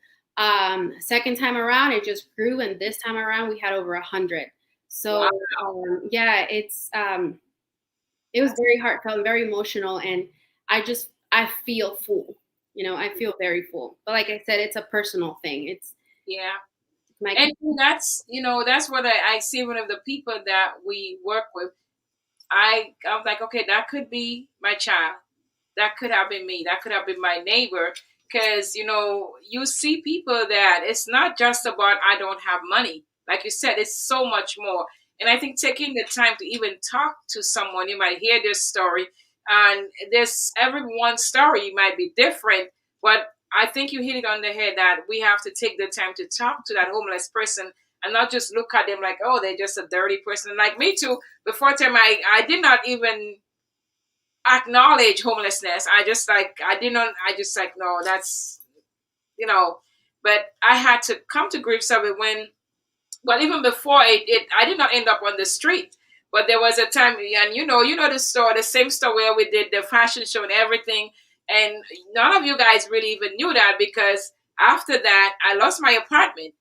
Second time around, it just grew, and this time around, we had over 100. So yeah, it was very heartfelt and very emotional, and I feel full. I feel very full. But like I said, it's a personal thing. It's and that's what I see. One of the people that we work with, I was like, okay, that could be my child, that could have been me, that could have been my neighbor, because you see people that it's not just about I don't have money. Like you said, it's so much more. And I think taking the time to even talk to someone, you might hear this story, and everyone's story might be different, but I think you hit it on the head that we have to take the time to talk to that homeless person and not just look at them like, oh, they're just a dirty person. Like me too. Before time, I did not even acknowledge homelessness. I didn't. I just like, no, that's, you know. But I had to come to grips with it when, well, even before I did not end up on the street. But there was a time, and the store, the same store where we did the fashion show and everything, and none of you guys really even knew that, because after that, I lost my apartment.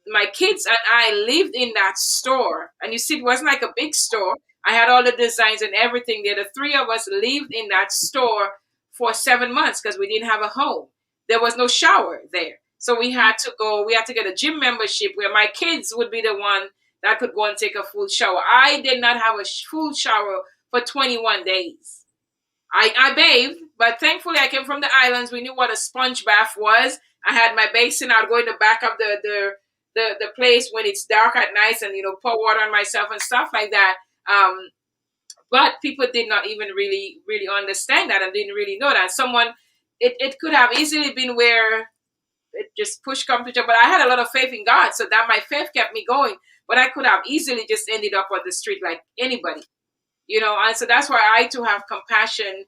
My kids and I lived in that store. And you see, it wasn't like a big store. I had all the designs and everything there. The three of us lived in that store for 7 months because we didn't have a home. There was no shower there. So we had to get a gym membership where my kids would be the one that could go and take a full shower. I did not have a full shower for 21 days. I bathed, but thankfully I came from the islands. We knew what a sponge bath was. I had my basin. I'd go in the back of the place when it's dark at night, and pour water on myself and stuff like that. But people did not even really understand that and didn't really know that. It could have easily been where it just push come to shove. But I had a lot of faith in God, so that my faith kept me going. But I could have easily just ended up on the street like anybody. And so that's why I too have compassion,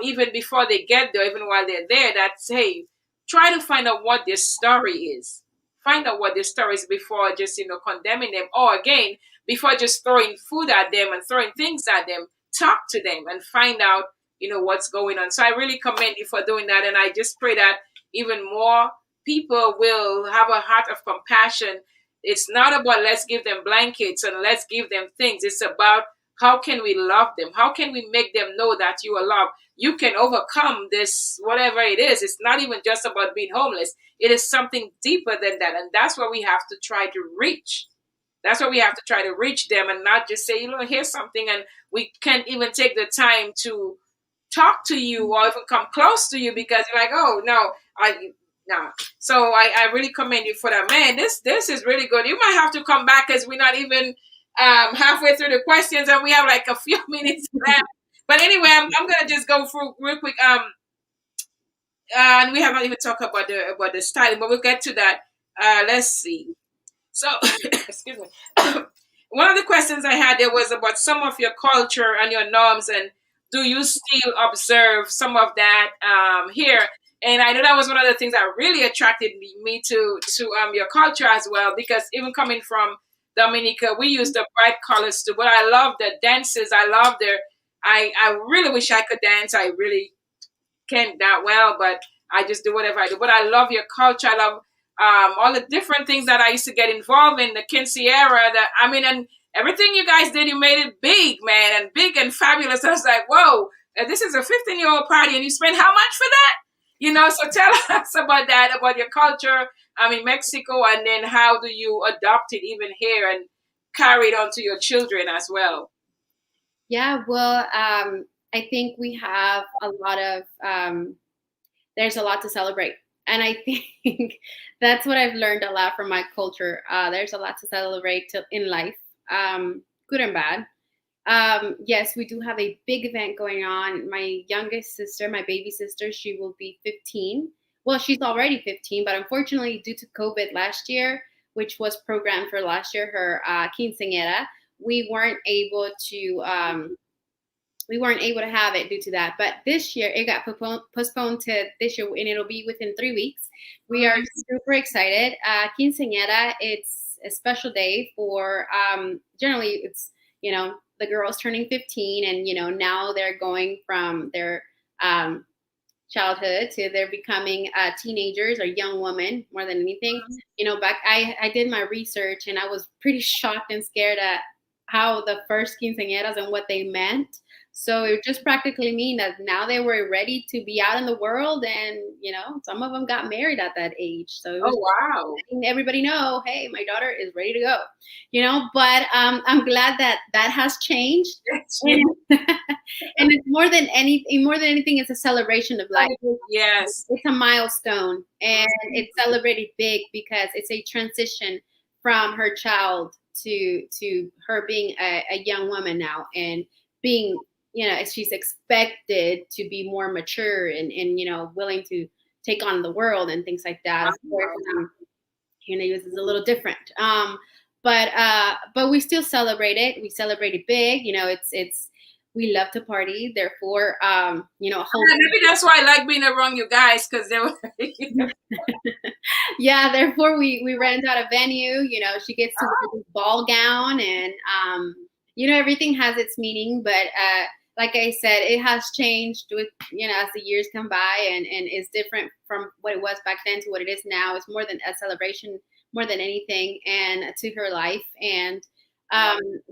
even before they get there, even while they're there. That's, hey, try to find out what their story is. Find out what their story is before just condemning them, or again, before just throwing food at them and throwing things at them. Talk to them and find out what's going on. So I really commend you for doing that, and I just pray that even more people will have a heart of compassion. It's not about let's give them blankets and let's give them things. It's about how can we love them? How can we make them know that you are loved? You can overcome this, whatever it is. It's not even just about being homeless. It is something deeper than that. And that's what we have to try to reach. That's why we have to try to reach them and not just say, here's something. And we can't even take the time to talk to you or even come close to you because you're like, oh, no, no. So I really commend you for that. Man, this is really good. You might have to come back because we're not even halfway through the questions and we have like a few minutes left. But anyway, I'm gonna just go through real quick. And we haven't even talked about the styling, but we'll get to that. Let's see. So, excuse me. One of the questions I had there was about some of your culture and your norms, and do you still observe some of that here? And I know that was one of the things that really attracted me to your culture as well, because even coming from Dominica, we use the bright colors too. But I love the dances. I love their. I really wish I could dance. I really can't that well, but I just do whatever I do. But I love your culture. I love all the different things that I used to get involved in, the quinceañera. And everything you guys did, you made it big, man, and big and fabulous. I was like, whoa, this is a 15-year-old party, and you spent how much for that? So tell us about that, about your culture. Mexico, and then how do you adopt it even here and carry it on to your children as well? Yeah, well, I think we have a lot of, there's a lot to celebrate. And I think that's what I've learned a lot from my culture. There's a lot to celebrate in life, good and bad. Yes, we do have a big event going on. My youngest sister, my baby sister, she will be 15. Well, she's already 15, but unfortunately, due to COVID last year, which was programmed for last year, her quinceañera, we weren't able to have it due to that. But this year it got postponed to this year, and it'll be within 3 weeks. We are super excited. Quinceañera, it's a special day for generally it's the girls turning 15, and now they're going from their childhood to they're becoming teenagers or young women more than anything. Back I did my research, and I was pretty shocked and scared at how the first quinceañeras and what they meant. So it just practically mean that now they were ready to be out in the world, and some of them got married at that age. So it was wow, letting everybody know, hey, my daughter is ready to go. But I'm glad that has changed. And it's more than anything, it's a celebration of life. Yes, it's a milestone, and it's celebrated big because it's a transition from her child to her being a young woman now, and being she's expected to be more mature and willing to take on the world and things like that. Of course, here in the US is a little different. But we still celebrate it. We celebrate it big. It's we love to party. Therefore, a whole Maybe that's why I like being around you guys, because they were. yeah. Therefore, we rent out a venue. She gets to wear this ball gown, and everything has its meaning. But like I said, it has changed with as the years come by, and is different from what it was back then to what it is now. It's more than a celebration, more than anything, and to her life. And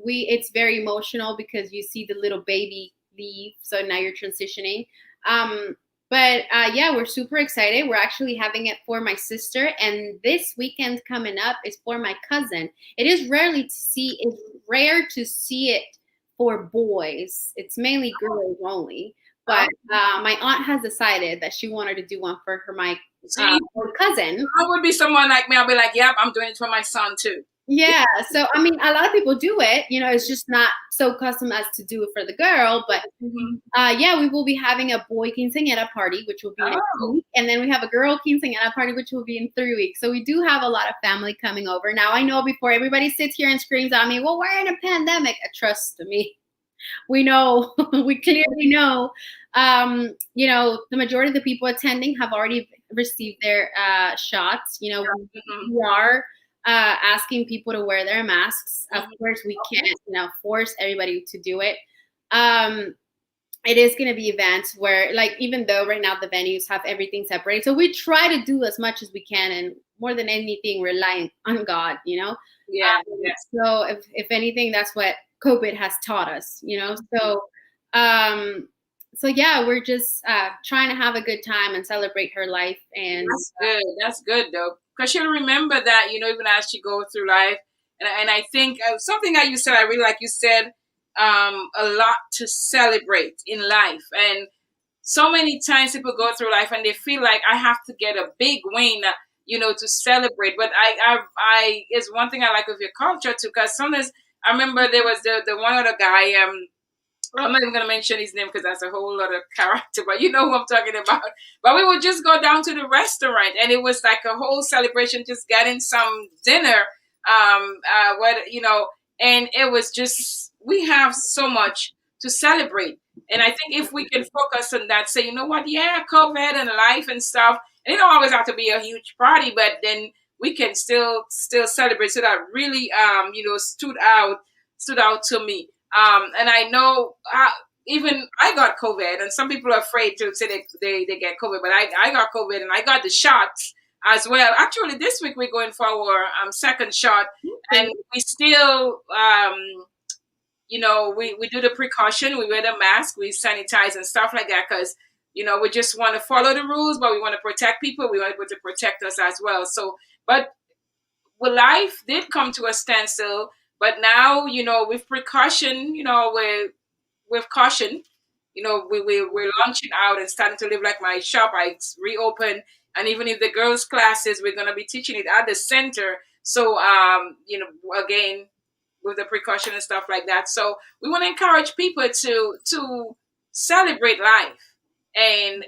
it's very emotional because you see the little baby leave. So now you're transitioning. But yeah, we're super excited. We're actually having it for my sister, and this weekend coming up is for my cousin. It's rare to see it for boys. It's mainly girls only. But my aunt has decided that she wanted to do one for my cousin. I would be someone like me. I'll be like, yep, I'm doing it for my son too. Yeah. So, I mean, a lot of people do it. It's just not so custom as to do it for the girl. But yeah, we will be having a boy quinceañera party, which will be next week. And then we have a girl quinceañera party, which will be in 3 weeks. So we do have a lot of family coming over. Now, I know before everybody sits here and screams at me, well, we're in a pandemic. Trust me. We know, we clearly know, the majority of the people attending have already received their shots. We are asking people to wear their masks. Of course, we can't, force everybody to do it. It is going to be events where, like, even though right now the venues have everything separated, so we try to do as much as we can, and more than anything, relying on God. Yeah. So if anything, that's what COVID has taught us. So yeah, we're just trying to have a good time and celebrate her life. And that's good though, because she'll remember that, even as she goes through life. And I think something that you said, I really like. You said a lot to celebrate in life, and so many times people go through life and they feel like I have to get a big win, to celebrate. But I is one thing I like of your culture too, because sometimes I remember there was the one other guy. I'm not even going to mention his name because that's a whole other character, but you know who I'm talking about. But we would just go down to the restaurant, and it was like a whole celebration, just getting some dinner. And it was just, we have so much to celebrate. And I think if we can focus on that, say, you know what, yeah, COVID and life and stuff, and it don't always have to be a huge party, but then we can still celebrate. So that really, stood out to me. And I know even I got COVID, and some people are afraid to say they get COVID, but I got COVID and I got the shots as well. Actually, this week we're going for our second shot, and we still, we do the precaution. We wear the mask, we sanitize and stuff like that, because we just want to follow the rules, but we want to protect people. We want people to protect us as well. So, but life did come to a standstill. But now, with precaution, with caution, we're launching out and starting to live like my shop. I reopened, and even if the girls' classes, we're going to be teaching it at the center. So, again, with the precaution and stuff like that. So we want to encourage people to celebrate life and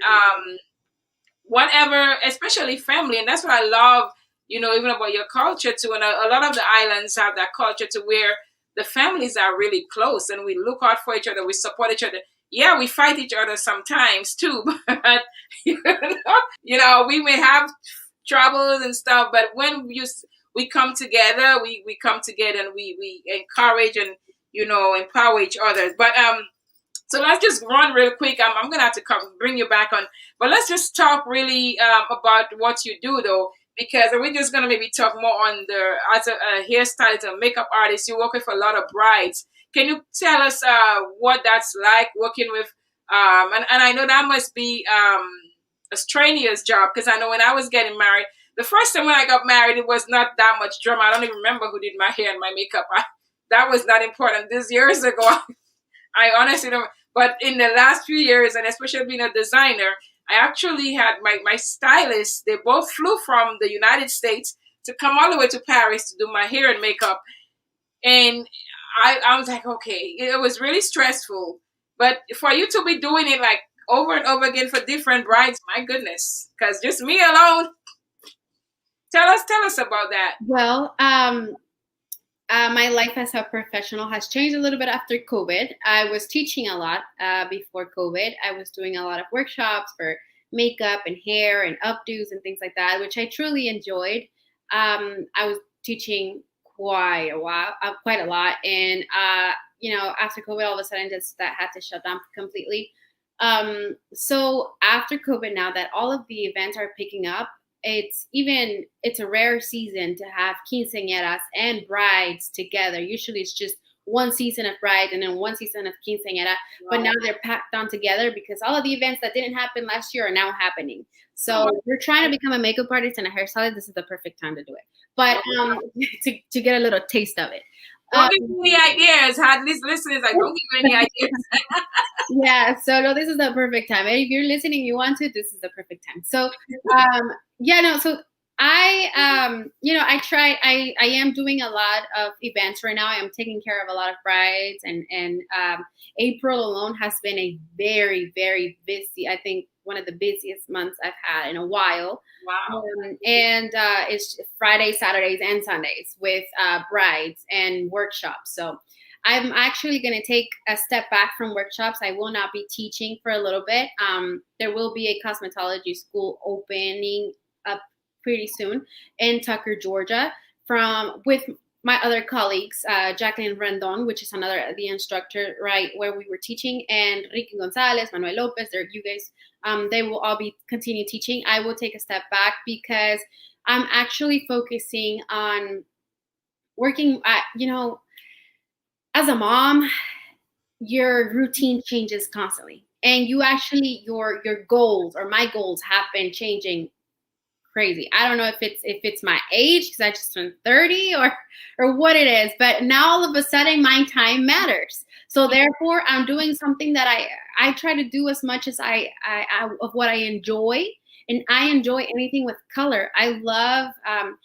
whatever, especially family. And that's what I love, even about your culture too. And a lot of the islands have that culture to where the families are really close and we look out for each other. We support each other. Yeah, we fight each other sometimes too, but we may have troubles and stuff. But when we come together, we come together and we encourage and empower each other. But so let's just run real quick. I'm gonna have to bring you back on, but let's just talk really about what you do though, because we're just gonna maybe talk more on as a hairstylist and makeup artist. You work with a lot of brides. Can you tell us what that's like working with? And I know that must be a strenuous job, because I know when I was getting married, the first time when I got married, it was not that much drama. I don't even remember who did my hair and my makeup. That was not important. This years ago, I honestly don't. But in the last few years, and especially being a designer, I actually had my stylists. They both flew from the United States to come all the way to Paris to do my hair and makeup. And I was like, okay, it was really stressful. But for you to be doing it like over and over again for different brides, my goodness. Because just me alone, Tell us about that. Well, my life as a professional has changed a little bit after COVID. I was teaching a lot before COVID. I was doing a lot of workshops for makeup and hair and updos and things like that, which I truly enjoyed. I was teaching quite a lot, and after COVID, all of a sudden, just that had to shut down completely. So after COVID, now that all of the events are picking up, it's a rare season to have quinceañeras and brides together. Usually it's just one season of bride and then one season of quinceañera, but now they're packed on together because all of the events that didn't happen last year are now happening. So you're trying to become a makeup artist and a hairstylist, this is the perfect time to do it. But to get a little taste of it. Don't give me any ideas. Had these listeners, I don't give any ideas. Yeah, so no, this is the perfect time. And if you're listening, you want to, this is the perfect time. So so I am doing a lot of events right now. I am taking care of a lot of brides, and April alone has been a very, very busy, I think one of the busiest months I've had in a while. Wow. It's Fridays, Saturdays, and Sundays with brides and workshops. So I'm actually going to take a step back from workshops. I will not be teaching for a little bit. There will be a cosmetology school opening up pretty soon in Tucker, Georgia, with my other colleagues, Jacqueline Rendon, which is the instructor, right, where we were teaching, and Ricky Gonzalez, Manuel Lopez, you guys, they will all be continue teaching. I will take a step back because I'm actually focusing on working at, as a mom, your routine changes constantly, and you actually your goals, or my goals, have been changing crazy. I don't know if it's my age because I just turned 30 or what it is, but now all of a sudden my time matters. So therefore, I'm doing something that I try to do as much as I of what I enjoy, and I enjoy anything with color. I love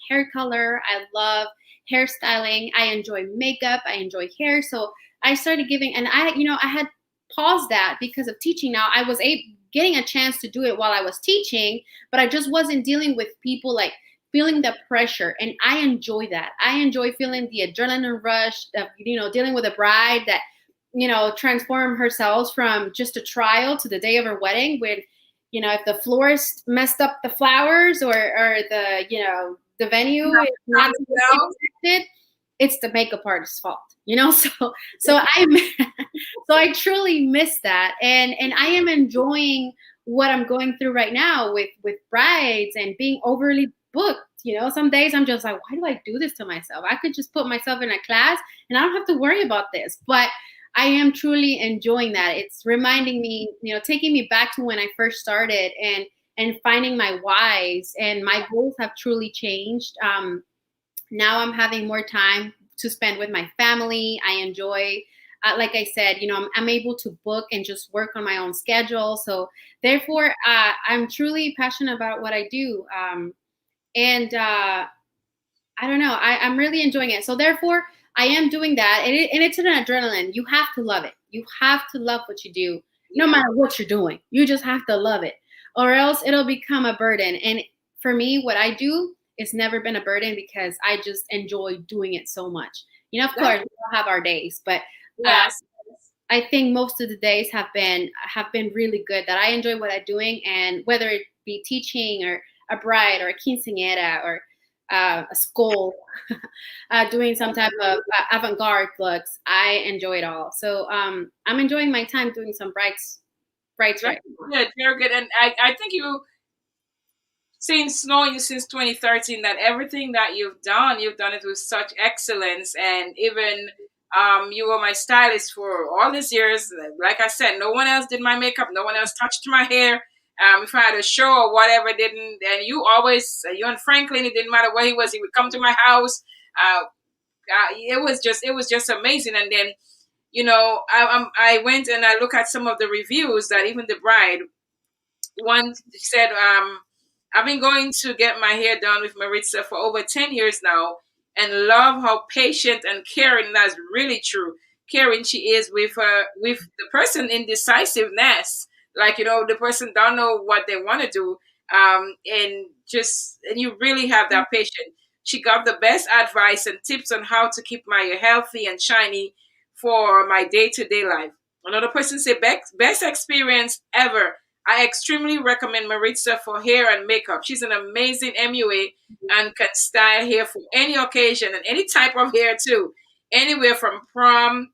hair color. I love hairstyling. I enjoy makeup. I enjoy hair. So I started giving, and I had paused that because of teaching. Now I was getting a chance to do it while I was teaching, but I just wasn't dealing with people like feeling the pressure. And I enjoy that. I enjoy feeling the adrenaline rush of, dealing with a bride that, transformed herself from just a trial to the day of her wedding when, if the florist messed up the flowers or the venue is not expected, it's the makeup artist's fault, so I truly miss that, and I am enjoying what I'm going through right now with brides and being overly booked. Some days I'm just like, why do I do this to myself? I could just put myself in a class and I don't have to worry about this. But I am truly enjoying that. It's reminding me, taking me back to when I first started and finding my whys, and my goals have truly changed. Now I'm having more time to spend with my family. I enjoy, like I said, I'm able to book and just work on my own schedule. So therefore, I'm truly passionate about what I do. And I don't know, I'm really enjoying it. So therefore, I am doing that. And it's an adrenaline. You have to love it. You have to love what you do, no matter what you're doing. You just have to love it, or else it'll become a burden. And for me, what I do, it's never been a burden because I just enjoy doing it so much. Of course, we all have our days, but I think most of the days have been really good, that I enjoy what I'm doing, and whether it be teaching or a bride or a quinceañera or a school, doing some type of avant-garde looks, I enjoy it all. So I'm enjoying my time doing some brides right now. Good, very good. And I think knowing you since 2013, that everything that you've done it with such excellence. And even you were my stylist for all these years. Like I said, no one else did my makeup, no one else touched my hair. If I had a show or whatever, didn't, and you and Franklin, it didn't matter where he was, he would come to my house. It was just amazing. And then I went and I look at some of the reviews that even the bride one said, I've been going to get my hair done with Maritza for over 10 years now, and love how patient and caring, that's really true, caring she is with the person indecisiveness. Like, the person don't know what they want to do. And you really have that patience. She got the best advice and tips on how to keep my hair healthy and shiny for my day-to-day life. Another person said, best experience ever. I extremely recommend Maritza for hair and makeup. She's an amazing MUA and can style hair for any occasion and any type of hair too. Anywhere from prom,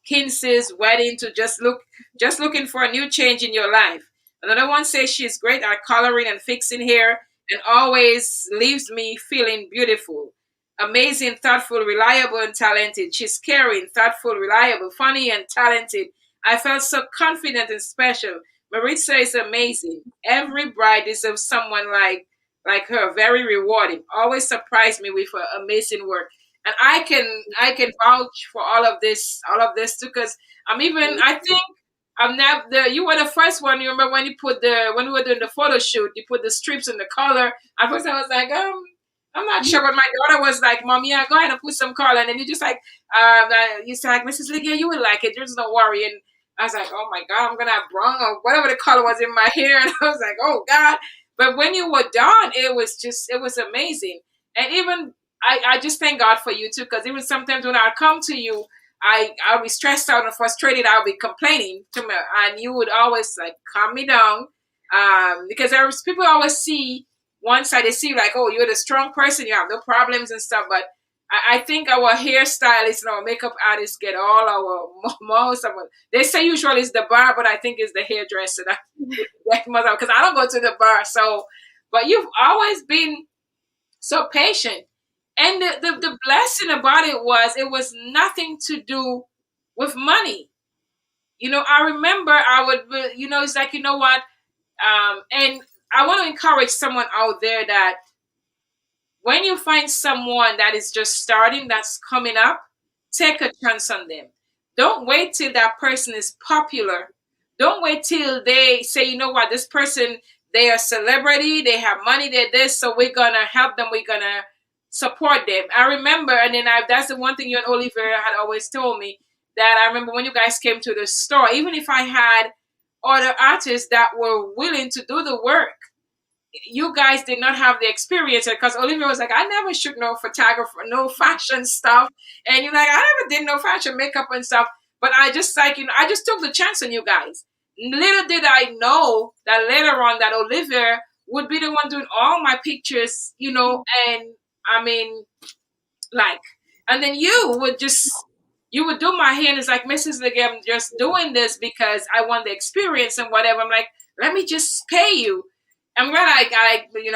Kinsley's wedding to just looking for a new change in your life. Another one says she's great at coloring and fixing hair and always leaves me feeling beautiful. Amazing, thoughtful, reliable, and talented. She's caring, thoughtful, reliable, funny, and talented. I felt so confident and special. Maritza is amazing. Every bride deserves someone like her. Very rewarding. Always surprise me with her amazing work. And I can vouch for all of this too, because I think I'm not the you were the first one. You remember when when we were doing the photo shoot, you put the strips in the color. At first I was like, I'm not sure, but my daughter was like, Mom, yeah, go ahead and put some color. And then you just like, you said, like, Mrs. Ligia, you would like it. There's no worry. And I was like, oh my God, I'm gonna have brown or whatever the color was in my hair. And I was like, oh God. But when you were done, it was amazing. And even I just thank God for you too, because even sometimes when I come to you, I'll be stressed out and frustrated. I'll be complaining to me, and you would always like calm me down. Because there's people always see one side. They see like, oh, you're the strong person, you have no problems and stuff. But I think our hairstylists and our makeup artists get all our most of it. They say usually it's the bar, but I think it's the hairdresser that because I don't go to the bar. So, but you've always been so patient. And the blessing about it was nothing to do with money. I remember it's like, you know what? And I want to encourage someone out there that when you find someone that is just starting, that's coming up, take a chance on them. Don't wait till that person is popular. Don't wait till they say, you know what, this person, they are a celebrity, they have money, they're this, so we're gonna help them, we're gonna support them. I remember, and then that's the one thing you and Oliver had always told me, that I remember when you guys came to the store, even if I had other artists that were willing to do the work, you guys did not have the experience, because Olivia was like, I never shoot no photographer, no fashion stuff. And you're like, I never did no fashion makeup and stuff. But I just like, I just took the chance on you guys. Little did I know that later on that Olivia would be the one doing all my pictures, and I mean, like, and then you would do my hair, and it's like, Mrs. Legge, I'm just doing this because I want the experience and whatever. I'm like, let me just pay you. I'm glad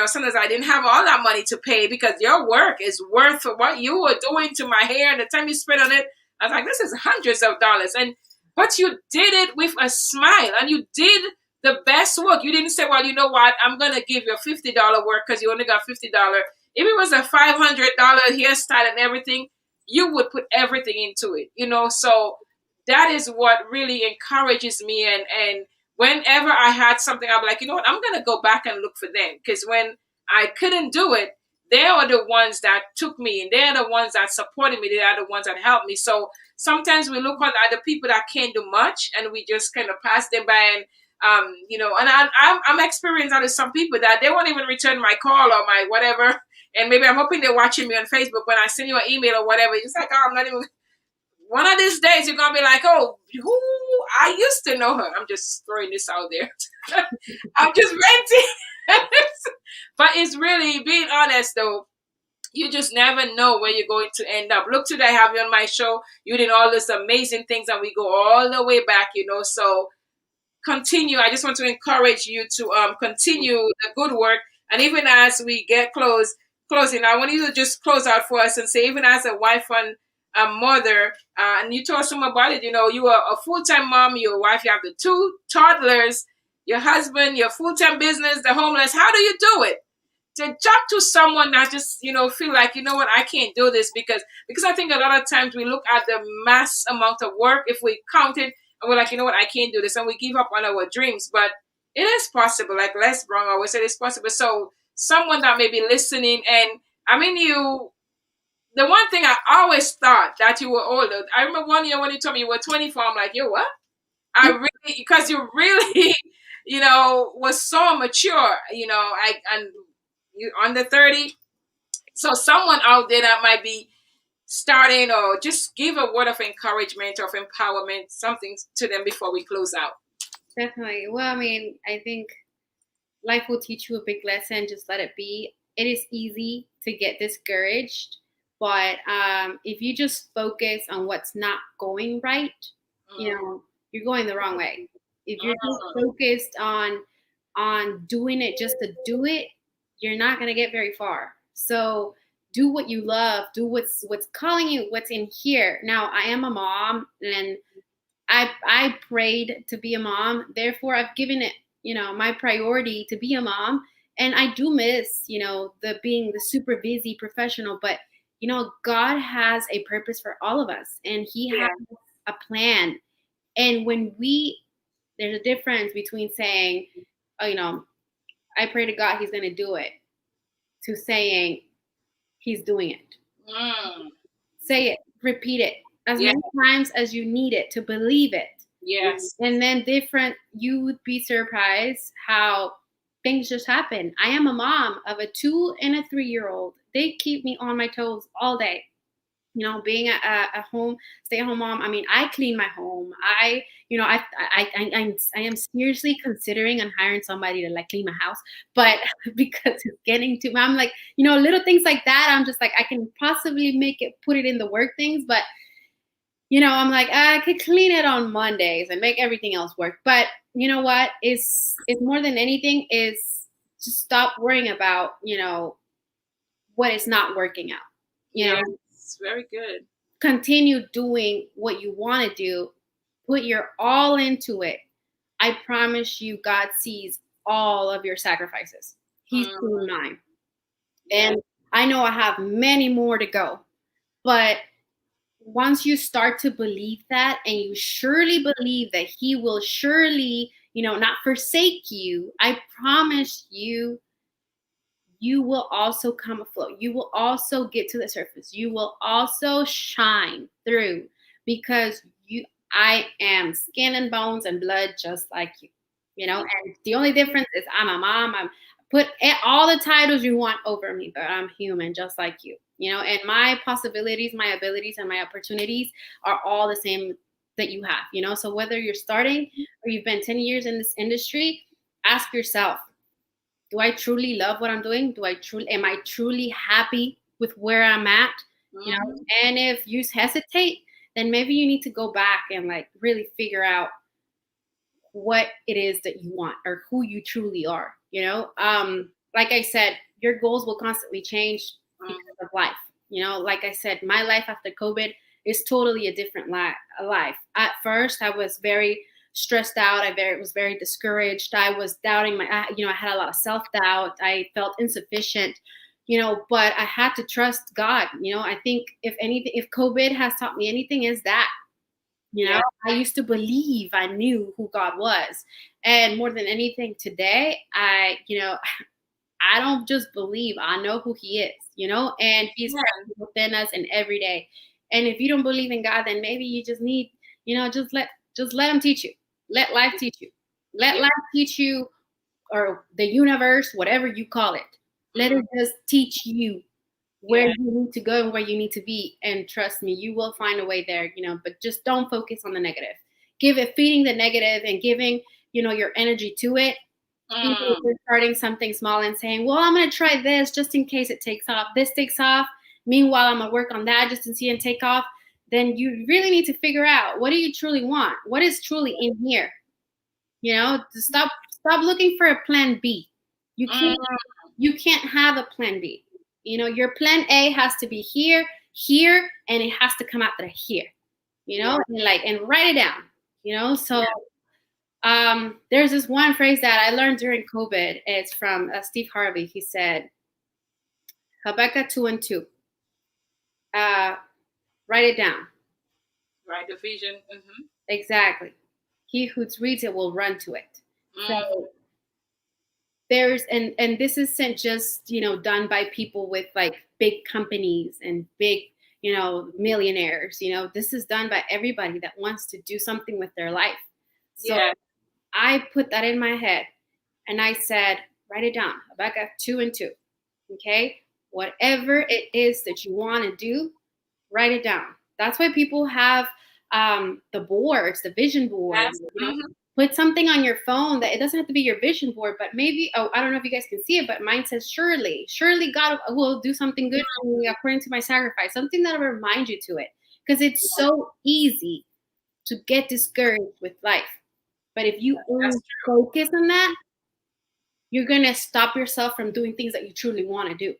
sometimes I didn't have all that money to pay, because your work is worth what you were doing to my hair and the time you spent on it. I was like, this is hundreds of dollars. But you did it with a smile, and you did the best work. You didn't say, well, you know what, I'm going to give you a $50 work because you only got $50. If it was a $500 hairstyle and everything, you would put everything into it. So that is what really encourages me. And whenever I had something, I'm like, you know what, I'm going to go back and look for them. Because when I couldn't do it, they are the ones that took me, and they're the ones that supported me. They are the ones that helped me. So sometimes we look at the people that can't do much, and we just kind of pass them by. And I'm experienced out of some people that they won't even return my call or my whatever. And maybe I'm hoping they're watching me on Facebook when I send you an email or whatever. It's like, oh, I'm not even. One of these days, you're gonna be like, oh, who? I used to know her. I'm just throwing this out there. I'm just renting. But it's really, being honest though, you just never know where you're going to end up. Look, today I have you on my show. You did all these amazing things, and we go all the way back. So continue. I just want to encourage you to continue the good work. And even as we get closing, I want you to just close out for us and say, even as a wife and a mother, and you told us some about it. You are a full-time mom, your wife, you have the two toddlers, your husband, your full-time business, the homeless. How do you do it? To talk to someone that just feel like, you know what, I can't do this, because I think a lot of times we look at the mass amount of work, if we count it, and we're like, you know what, I can't do this, and we give up on our dreams. But it is possible, like Les Brown always said, it's possible. So someone that may be listening, and I mean, the one thing I always thought that you were older. I remember one year when you told me you were 24, I'm like, yo, what? I really, because you really was so mature. And you under 30. So someone out there that might be starting, or just give a word of encouragement, of empowerment, something to them before we close out. Definitely. Well, I mean, I think life will teach you a big lesson. Just let it be. It is easy to get discouraged, but if you just focus on what's not going right, you're going the wrong way. If you're just focused on doing it just to do it, you're not gonna get very far. So do what you love. Do what's calling you. What's in here. Now, I am a mom, and I prayed to be a mom. Therefore, I've given it, my priority to be a mom. And I do miss, the being the super busy professional. But, God has a purpose for all of us, and He has a plan. And there's a difference between saying, oh, I pray to God He's going to do it, to saying He's doing it. Say it, repeat it as many times as you need it to believe it. Yes. And then you would be surprised how things just happen. I am a mom of a 2 and a 3-year-old. They keep me on my toes all day. Being a home stay-at-home mom. I mean, I clean my home. I am seriously considering on hiring somebody to clean my house, but because it's getting too, I'm like, little things like that. I'm just like, I can possibly put it in the work things, but I'm like, I could clean it on Mondays and make everything else work. But you know what is more than anything is just stop worrying about, what is not working out. It's very good. Continue doing what you want to do. Put your all into it. I promise you, God sees all of your sacrifices. He's seen mine. And I know I have many more to go. But once you start to believe that, and you surely believe that He will surely, not forsake you, I promise you, you will also come afloat. You will also get to the surface. You will also shine through, because I am skin and bones and blood just like you, and the only difference is I'm a mom. I'm put all the titles you want over me, but I'm human just like you, and my possibilities, my abilities, and my opportunities are all the same that you have, so whether you're starting or you've been 10 years in this industry, ask yourself, do I truly love what I'm doing? Am I truly happy with where I'm at? And if you hesitate, then maybe you need to go back and really figure out what it is that you want, or who you truly are. Like I said, your goals will constantly change because of life. Like I said, my life after COVID is totally a different life. At first, I was very stressed out. I was very discouraged. I was doubting I had a lot of self-doubt. I felt insufficient, but I had to trust God. I think if COVID has taught me anything, is that, I used to believe I knew who God was. And more than anything today, I don't just believe, I know who He is, and He's within us and every day. And if you don't believe in God, then maybe you just need, just let Him teach you. Let life teach you. Let life teach you, or the universe, whatever you call it. Let it just teach you where you need to go and where you need to be. And trust me, you will find a way there, but just don't focus on the negative. Feeding the negative and giving, your energy to it. Even if you're starting something small and saying, well, I'm going to try this just in case it takes off. This takes off. Meanwhile, I'm going to work on that just to see it take off. Then you really need to figure out, what do you truly want? What is truly in here? Stop looking for a plan B. You can't have a plan B. Your plan A has to be here, and it has to come out of here. And write it down. So there's this one phrase that I learned during COVID. It's from Steve Harvey. He said, Habakkuk 2:2. Write it down. Write the vision. Exactly. He who reads it will run to it. So there's, and this isn't just, done by people with big companies and big, millionaires. This is done by everybody that wants to do something with their life. So I put that in my head and I said, write it down. Habakkuk 2 and 2. Okay? Whatever it is that you want to do, write it down. That's why people have the boards, the vision board. Yes. You know, put something on your phone that it doesn't have to be your vision board, but maybe, I don't know if you guys can see it, but mine says, surely God will do something good for me according to my sacrifice. Something that'll remind you to it. Because it's so easy to get discouraged with life. But if you only focus on that, you're going to stop yourself from doing things that you truly want to do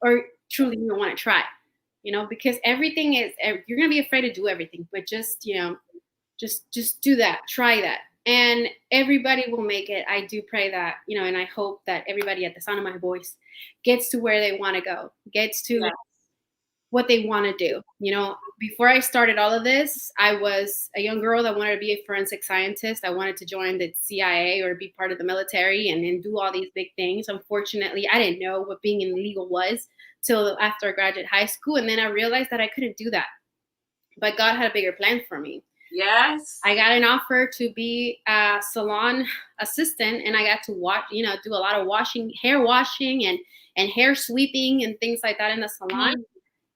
or truly you want to try, you know, because everything is, you're going to be afraid to do everything, but just, you know, just do that, try that. And everybody will make it. I do pray that, you know, and I hope that everybody at the sound of my voice gets to where they want to go, gets to what they want to do. You know, before I started all of this, I was a young girl that wanted to be a forensic scientist. I wanted to join the CIA or be part of the military and do all these big things. Unfortunately, I didn't know what being in legal was till after I graduated high school. And then I realized that I couldn't do that. But God had a bigger plan for me. Yes. I got an offer to be a salon assistant, and I got to watch, you know, do a lot of washing, hair washing and hair sweeping and things like that in the salon.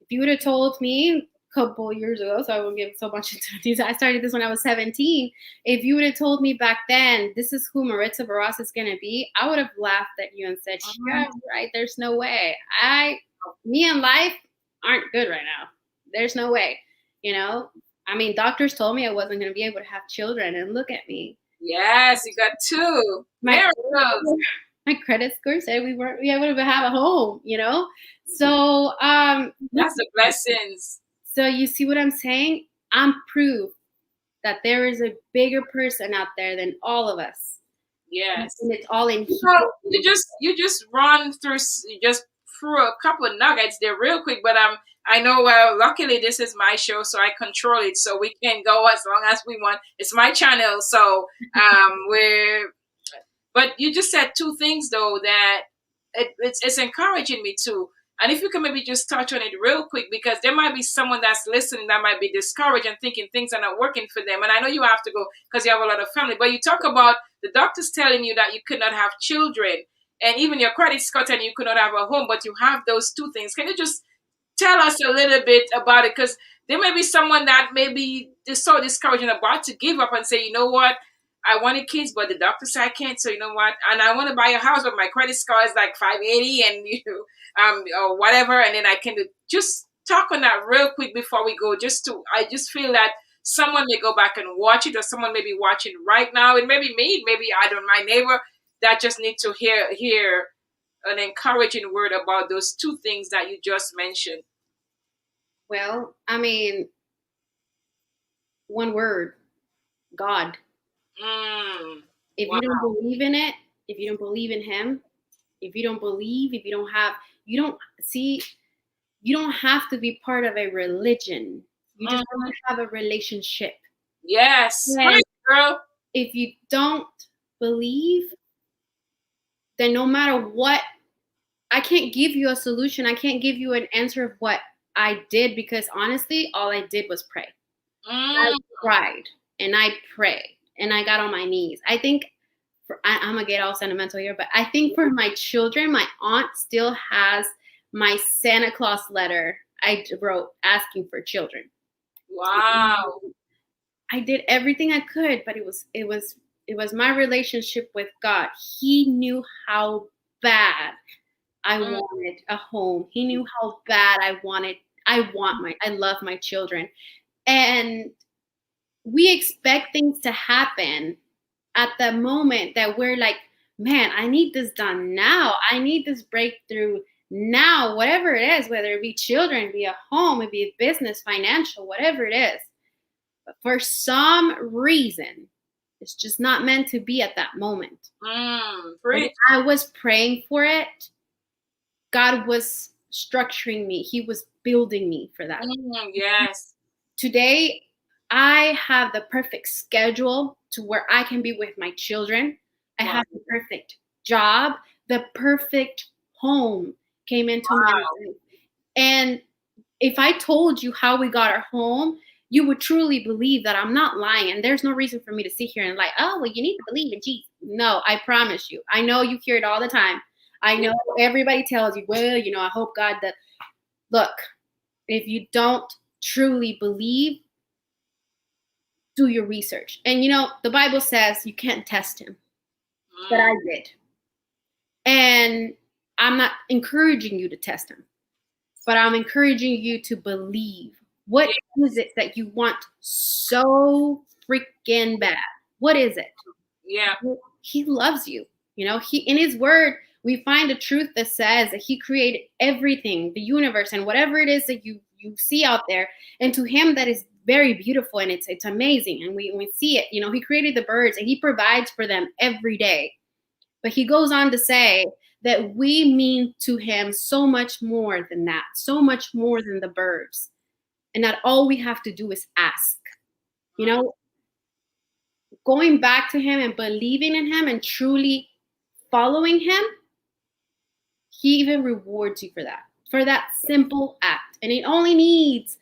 If you would have told me a couple years ago, so I won't give so much into these. I started this when I was 17. If you would have told me back then, this is who Maritza Barraza is going to be, I would have laughed at you and said, yeah, right, there's no way. Me and life aren't good right now. There's no way, you know. I mean, doctors told me I wasn't going to be able to have children, and look at me. Yes, you got two. My credit score said we weren't able to have a home, you know? So that's the blessings. So you see what I'm saying? I'm proof that there is a bigger person out there than all of us. Yes. And it's all in you just run through a couple of nuggets there real quick, but I know luckily this is my show, so I control it, so we can go as long as we want. It's my channel, so but you just said two things though that it's encouraging me too. And if you can maybe just touch on it real quick, because there might be someone that's listening that might be discouraged and thinking things are not working for them. And I know you have to go because you have a lot of family, but you talk about the doctors telling you that you could not have children, and even your credit score telling you could not have a home, but you have those two things. Can you just tell us a little bit about it? Because there may be someone that maybe is so discouraged and about to give up and say, you know what, I wanted kids, but the doctor said I can't. So you know what? And I want to buy a house, but my credit score is like 580, and or whatever. And then I can just talk on that real quick before we go. I just feel that someone may go back and watch it, or someone may be watching right now. It may be me, maybe I don't, my neighbor that just need to hear an encouraging word about those two things that you just mentioned. Well, I mean, one word, God. If you don't believe in it, if you don't believe in him, if you don't believe, if you don't have, you don't have to be part of a religion. You just want to have a relationship. Yes, great, girl. If you don't believe, then no matter what, I can't give you a solution. I can't give you an answer of what I did, because honestly, all I did was pray. I cried and I prayed and I got on my knees. I think I'm gonna get all sentimental here, but I think for my children, my aunt still has my Santa Claus letter I wrote asking for children. Wow. I did everything I could, but it was my relationship with God. He knew how bad I wanted a home. He knew how bad I love my children. And we expect things to happen at the moment that we're like, man, I need this done now. I need this breakthrough now, whatever it is, whether it be children, be a home, it be a business, financial, whatever it is. But for some reason, it's just not meant to be at that moment. I was praying for it. God was structuring me. He was building me for that. Yes. Today, I have the perfect schedule to where I can be with my children. I have the perfect job. The perfect home came into my life. And if I told you how we got our home, you would truly believe that I'm not lying. And there's no reason for me to sit here and like, oh, well, you need to believe in Jesus. No, I promise you. I know you hear it all the time. I know everybody tells you, well, I hope God that. Look, if you don't truly believe, do your research. And the Bible says you can't test him, but I did. And I'm not encouraging you to test him, but I'm encouraging you to believe. What is it that you want so freaking bad? What is it? Yeah. He loves you. He in his word, we find a truth that says that he created everything, the universe, and whatever it is that you see out there. And to him, that is very beautiful, and it's amazing. And we see it. He created the birds, and he provides for them every day. But he goes on to say that we mean to him so much more than that, so much more than the birds. And that all we have to do is ask. Going back to him and believing in him and truly following him, he even rewards you for that simple act. And it only needs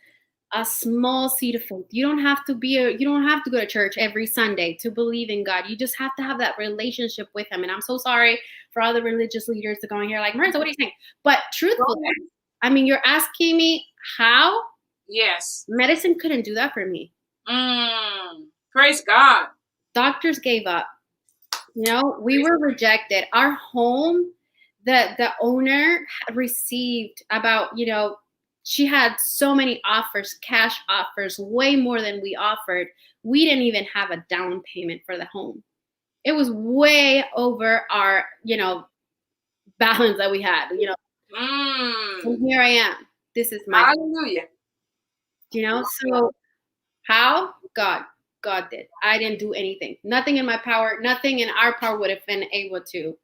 a small seed of faith. You don't have to go to church every Sunday to believe in God. You just have to have that relationship with him. And I'm so sorry for all the religious leaders that go in here like, Maritza, what are you saying? But truthfully, you're asking me how? Yes. Medicine couldn't do that for me. Praise God. Doctors gave up. We were rejected. Our home, the owner received about, she had so many offers, cash offers, way more than we offered. We didn't even have a down payment for the home. It was way over our, balance that we had, And here I am. This is my hallelujah. So how? God did. I didn't do anything. Nothing in my power, nothing in our power would have been able to.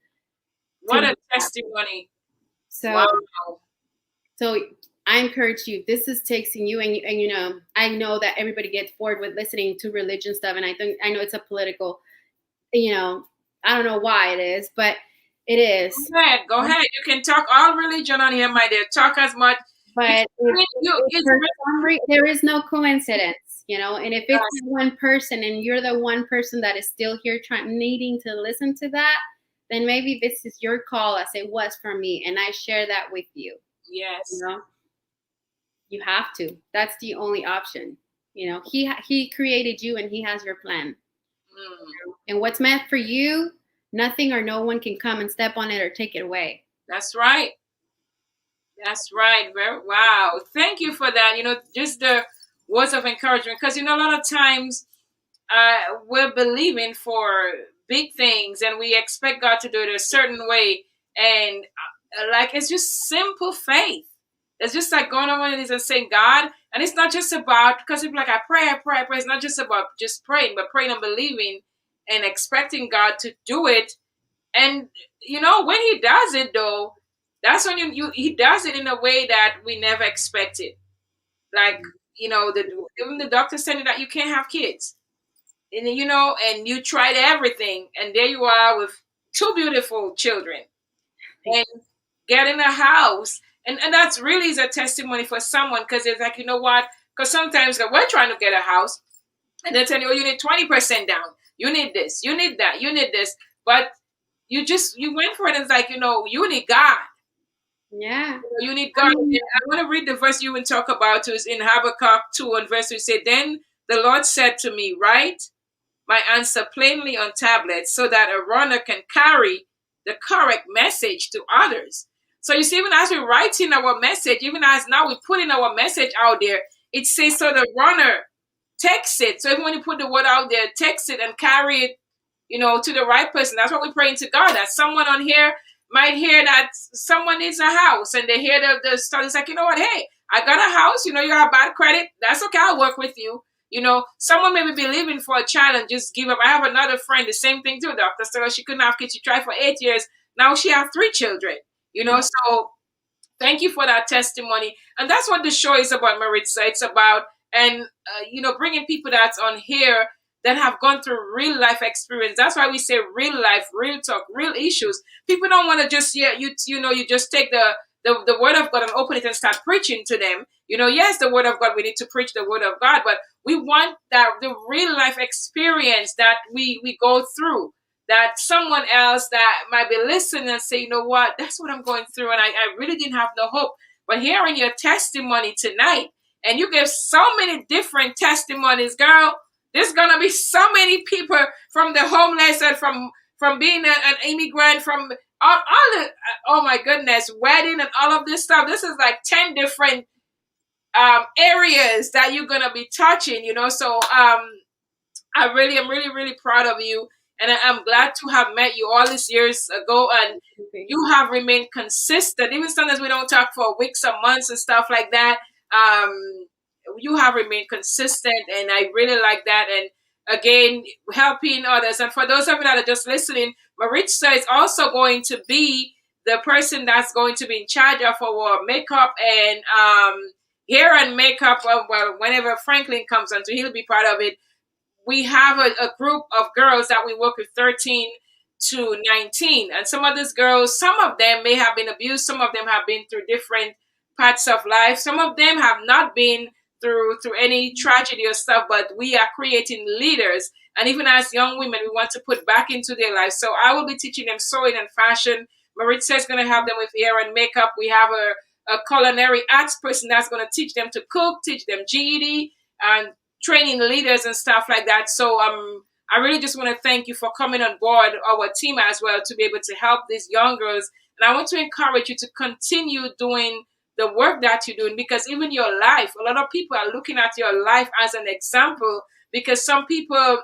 What a testimony. So, wow. So I encourage you, this is texting you and I know that everybody gets bored with listening to religion stuff. And I know it's a political, I don't know why it is, but it is. Go ahead. You can talk all religion on here, my dear. Talk as much. But there is no coincidence, and if it's one person and you're the one person that is still here needing to listen to that, then maybe this is your call as it was for me. And I share that with you. Yes. You have to. That's the only option. He created you and he has your plan. And what's meant for you, nothing or no one can come and step on it or take it away. That's right. That's right. Wow. Thank you for that. Just the words of encouragement. Because, a lot of times we're believing for big things and we expect God to do it a certain way. And it's just simple faith. It's just like going on with it and saying, God, and it's not just about, because people like, I pray. It's not just about just praying, but praying and believing and expecting God to do it. And, when he does it, though, that's when he does it in a way that we never expected. Like, even the doctor said that you can't have kids. And, and you tried everything. And there you are with 2 beautiful children. And getting a house. And that's really is a testimony for someone, because it's like, what? Because sometimes we're trying to get a house. And they tell you, you need 20% down. You need this. You need that. You need this. But you went for it. And it's like, you need God. Yeah. You need God. And I want to read the verse you will talk about. Is in Habakkuk 2 and verse 2. Say, then the Lord said to me, write my answer plainly on tablets so that a runner can carry the correct message to others. So you see, even as we're writing our message, even as now we're putting our message out there, it says so the runner takes it. So even when you put the word out there, text it and carry it, to the right person. That's what we're praying to God, that someone on here might hear that someone needs a house and they hear the story. It's like, what? Hey, I got a house. You have bad credit. That's okay. I'll work with you. Someone may be believing for a child and just give up. I have another friend, the same thing too. Doctor said she couldn't have kids. She tried for 8 years. Now she has 3 children. So thank you for that testimony. And that's what the show is about, Maritza. It's about, and bringing people that's on here that have gone through real life experience. That's why we say real life, real talk, real issues. People don't want to just you just take the the word of God and open it and start preaching to them. Yes, the word of God, we need to preach the word of God, but we want that the real life experience that we go through, that someone else that might be listening and say, you know what, that's what I'm going through, and I really didn't have no hope. But hearing your testimony tonight, and you give so many different testimonies, girl, there's gonna be so many people from the homeless and from being an immigrant, from all the, oh my goodness, wedding and all of this stuff. This is like 10 different areas that you're gonna be touching, So I'm really, really proud of you, and I'm glad to have met you all these years ago, and you have remained consistent, even sometimes we don't talk for weeks or months and stuff like that. You have remained consistent, and I really like that. And again, helping others. And for those of you that are just listening, Maritza is also going to be the person that's going to be in charge of our makeup and hair and makeup. Well, whenever Franklin comes on, so he'll be part of it. We have a group of girls that we work with, 13 to 19. And some of these girls, some of them may have been abused. Some of them have been through different parts of life. Some of them have not been through any tragedy or stuff, but we are creating leaders. And even as young women, we want to put back into their lives. So I will be teaching them sewing and fashion. Maritza is going to help them with hair and makeup. We have a culinary arts person that's going to teach them to cook, teach them GED, and training leaders and stuff like that. So I really just want to thank you for coming on board our team as well, to be able to help these young girls. And I want to encourage you to continue doing the work that you're doing, because even your life, a lot of people are looking at your life as an example, because some people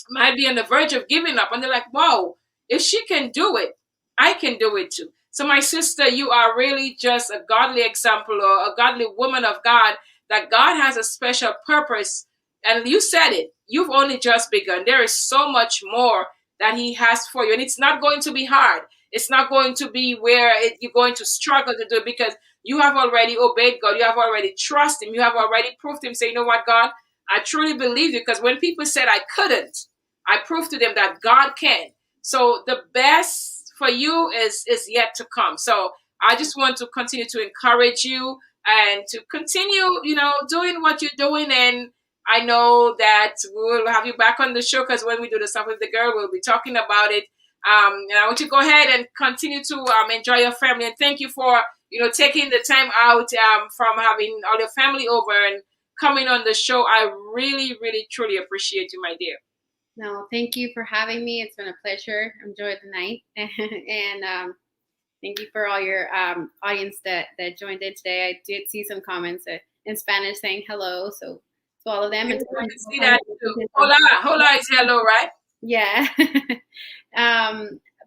might be on the verge of giving up, and they're like, wow, if she can do it, I can do it too. So my sister, you are really just a godly example, or a godly woman of God, that God has a special purpose. And you said it, you've only just begun. There is so much more that he has for you. And it's not going to be hard. It's not going to be where you're going to struggle to do it, because you have already obeyed God. You have already trusted him. You have already proved him. Say, you know what, God, I truly believe you. Because when people said I couldn't, I proved to them that God can. So the best for you is yet to come. So I just want to continue to encourage you and to continue, doing what you're doing. And I know that we'll have you back on the show, because when we do the stuff with the girl, we'll be talking about it. And I want you to go ahead and continue to enjoy your family. And thank you for, taking the time out from having all your family over and coming on the show. I really, really, truly appreciate you, my dear. No, thank you for having me. It's been a pleasure. Enjoyed the night. And thank you for all your audience that joined in today. I did see some comments in Spanish saying hello. So to all of them. And I can see that too. Hola is hello, right? Yeah.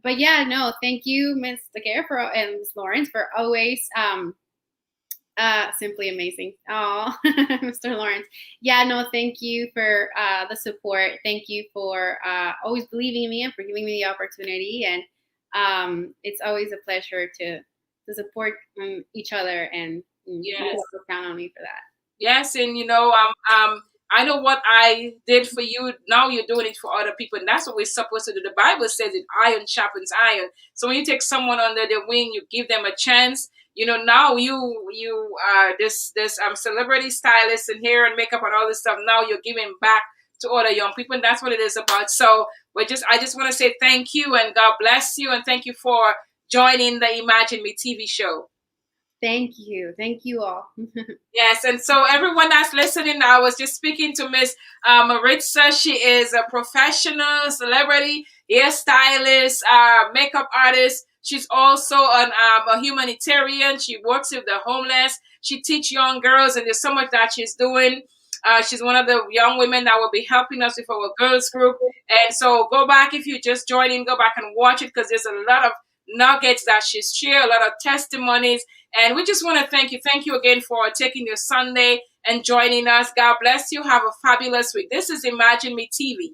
But yeah, no, thank you, Ms. Laguerre and Ms. Lawrence, for always simply amazing. Oh, Mr. Lawrence. Yeah, no, thank you for the support. Thank you for always believing in me and for giving me the opportunity. And it's always a pleasure to support each other, and yes, count on me for that. Yes, and I know what I did for you. Now you're doing it for other people, and that's what we're supposed to do. The Bible says it: iron sharpens iron. So when you take someone under the wing, you give them a chance. Now you are this celebrity stylist and hair and makeup and all this stuff. Now you're giving back to other young people, and that's what it is about. So I just want to say thank you, and God bless you, and thank you for joining the Imagine Me TV show. Thank you. Thank you all. Yes, and so everyone that's listening, I was just speaking to Miss Maritza. She is a professional celebrity hairstylist, makeup artist. She's also a humanitarian. She works with the homeless. She teaches young girls, and there's so much that she's doing. She's one of the young women that will be helping us with our girls group. And so go back, if you just joined in, go back and watch it, because there's a lot of nuggets that she's shared, a lot of testimonies. And we just want to thank you. Thank you again for taking your Sunday and joining us. God bless you. Have a fabulous week. This is Imagine Me TV.